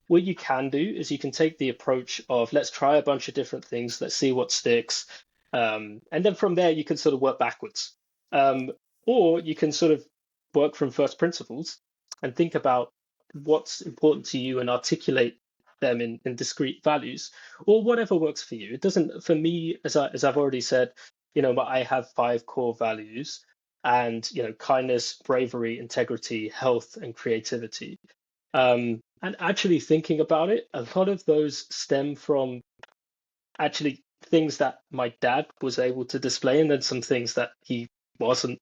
what you can do is you can take the approach of let's try a bunch of different things, let's see what sticks, and then from there you can sort of work backwards, um, or you can sort of work from first principles and think about what's important to you and articulate them in discrete values or whatever works for you. It doesn't, for me, as I've already said, I have five core values and kindness, bravery, integrity, health, and creativity. And actually thinking about it, a lot of those stem from actually things that my dad was able to display, and then some things that he wasn't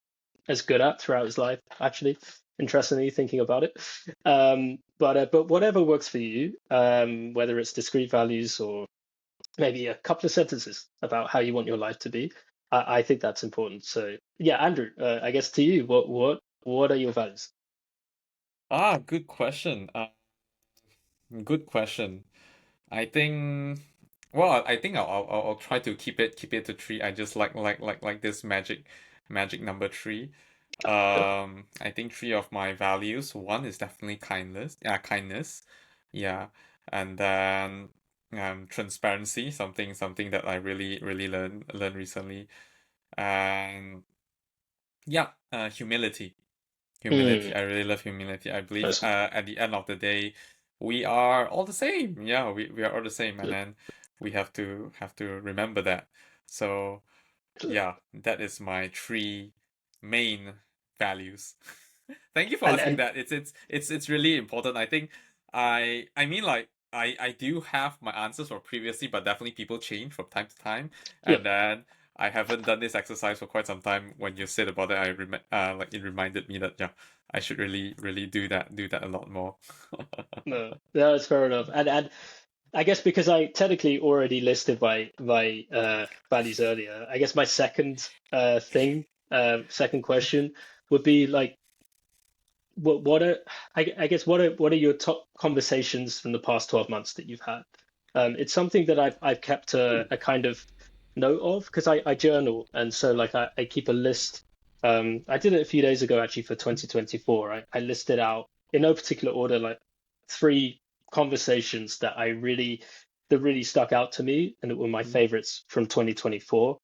as good at throughout his life. Actually, interestingly, thinking about it. But whatever works for you, whether it's discrete values or maybe a couple of sentences about how you want your life to be. I think that's important. So yeah, Andrew, I guess to you, what are your values? Good question. Good question. I think, well, I think I'll try to keep it to three. I just like this magic number three. I think three of my values. One is definitely kindness. Yeah, kindness. Yeah, and then transparency. Something that I really learned recently. And yeah, humility. Humility. Mm, I really love humility. I believe nice. at the end of the day, we are all the same. Yeah, we are all the same, and Good. then we have to remember that. So yeah, that is my three main values. Thank you for And asking and that. It's really important. I think I mean like I do have my answers for previously, but definitely people change from time to time. yeah, And then I haven't done this exercise for quite some time. When you said about it, like it reminded me that yeah, I should really do that a lot more. no, that's fair enough. And I guess because I technically already listed my values earlier, I guess my second question would be like what are I guess what are your top conversations from the past 12 months that you've had? It's something that I've kept a kind of note of because I journal and so like I keep a list. I did it a few days ago actually for 2024. I listed out in no particular order like three conversations that really stuck out to me and that were my favorites from 2024.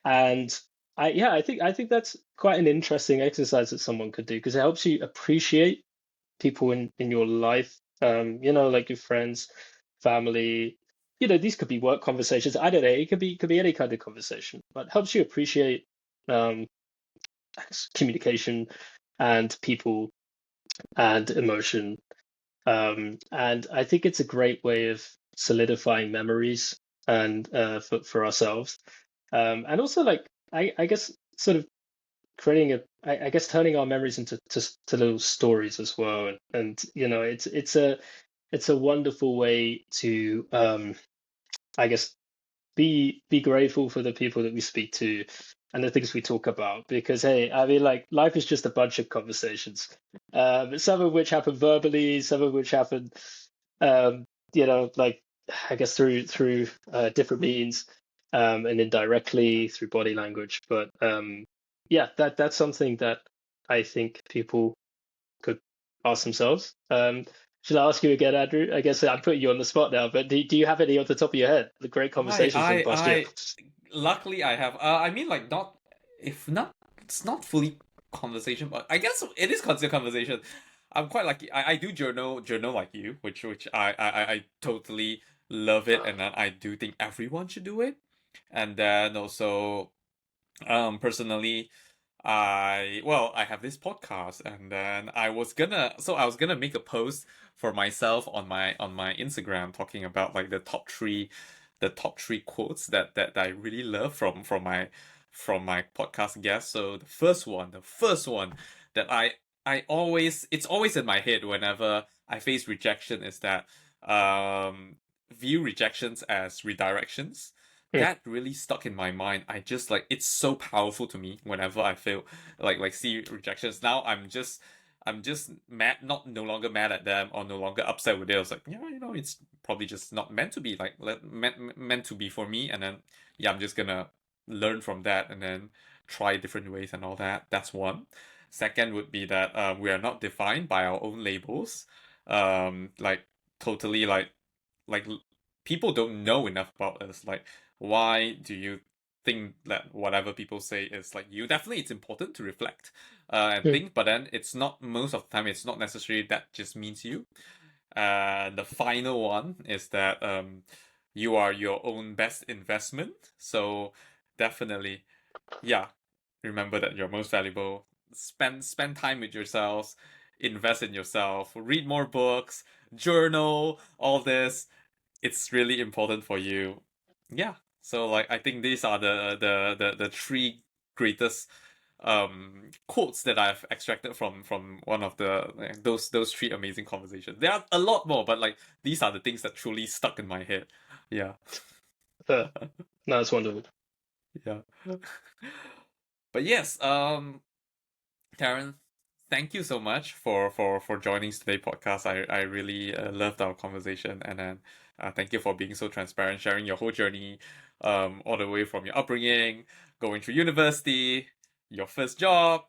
And I think that's quite an interesting exercise that someone could do because it helps you appreciate people in your life. Like your friends, family. These could be work conversations. I don't know. It could be any kind of conversation, but helps you appreciate um, communication and people and emotion. And I think it's a great way of solidifying memories and for ourselves. And also like I guess sort of creating I guess turning our memories into to little stories as well. And it's a wonderful way to I guess be grateful for the people that we speak to and the things we talk about because hey, I mean like life is just a bunch of conversations, some of which happen verbally, some of which happen um like I guess through different means, and indirectly through body language, but yeah, that's something that I think people could ask themselves. Should I ask you again, Andrew? I guess I'm putting you on the spot now, but do you have any off the top of your head? The great I conversations from the I past year. I luckily I have. I mean, like not if not, it's not fully conversation, but I guess it is considered conversation. I'm quite lucky. I do journal like you, which I totally love it, and I do think everyone should do it. And then also, personally, I have this podcast, and then I was gonna make a post for myself on my Instagram talking about like the top three quotes that I really love from my podcast guests. So the first one that I always it's always in my head whenever I face rejection is that view rejections as redirections. Hmm. That really stuck in my mind. I just like it's so powerful to me whenever I feel like see rejections. Now I'm just mad, not no longer mad at them or no longer upset with it. I was like, yeah, it's probably just not meant to be meant to be for me. And then yeah, I'm just gonna learn from that and then try different ways and all that. That's one. Second would be that we are not defined by our own labels. Like totally like people don't know enough about us. Like why do you think that whatever people say is like you? Definitely, it's important to reflect and Hmm. think, but then it's not most of the time. It's not necessarily that just means you. The final one is that you are your own best investment. So definitely, yeah, remember that you're most valuable. Spend time with yourselves, invest in yourself, read more books, journal, all this. It's really important for you. Yeah. So like I think these are the three greatest quotes that I've extracted from one of the like, those three amazing conversations. There are a lot more, but like these are the things that truly stuck in my head. Yeah. Fair. No, it's wonderful. Yeah. But yes, Taran, thank you so much for joining today's podcast. I really loved our conversation, and then thank you for being so transparent, sharing your whole journey, all the way from your upbringing, going through university, your first job,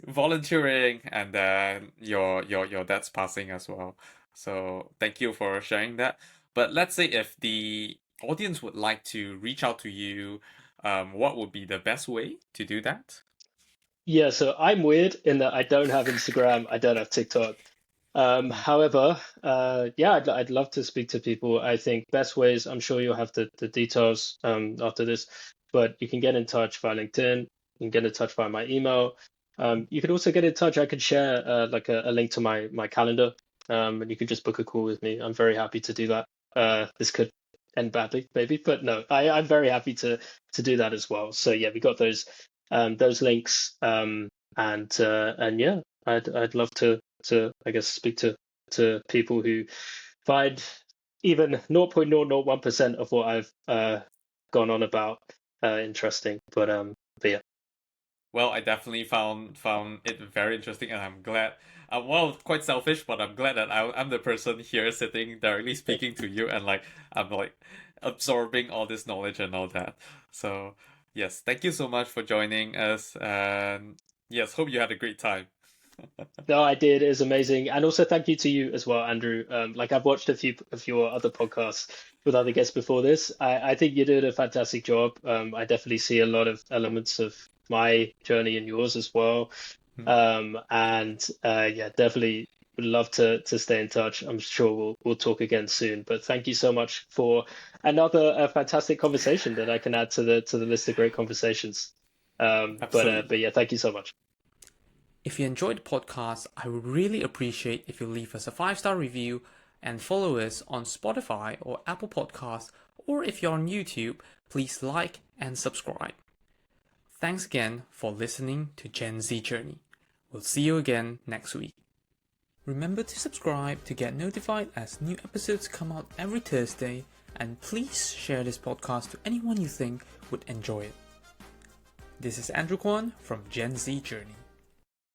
volunteering, and then your dad's passing as well. So thank you for sharing that. But let's say if the audience would like to reach out to you, what would be the best way to do that? Yeah, so I'm weird in that I don't have Instagram, I don't have TikTok. Mm, However, yeah, I'd love to speak to people. I think best ways, I'm sure you'll have the details after this, but you can get in touch via LinkedIn, you can get in touch via my email. You could also get in touch. I could share like a link to my calendar, and you could just book a call with me. I'm very happy to do that. This could end badly, maybe, but no, I'm very happy to do that as well. So yeah, we got those links, and yeah, I'd love to I guess speak to people who find even 0.001% of what I've gone on about interesting. But yeah. well, I definitely found it very interesting, and I'm glad. Well, quite selfish, but I'm glad that I'm the person here sitting directly speaking to you, and like I'm like absorbing all this knowledge and all that. So yes, thank you so much for joining us, and yes, hope you had a great time. No, I did. It was amazing, and also thank you to you as well, Andrew. Like I've watched a few of your other podcasts with other guests before this. I think you did a fantastic job. I definitely see a lot of elements of my journey and yours as well. And yeah, definitely would love to stay in touch. I'm sure we'll talk again soon. But thank you so much for another fantastic conversation that I can add to the list of great conversations. Absolutely. But yeah, thank you so much. If you enjoyed the podcast, I would really appreciate if you leave us a 5-star review and follow us on Spotify or Apple Podcasts, or if you're on YouTube, please like and subscribe. Thanks again for listening to Gen Z Journey. We'll see you again next week. Remember to subscribe to get notified as new episodes come out every Thursday, and please share this podcast to anyone you think would enjoy it. This is Andrew Kwan from Gen Z Journey.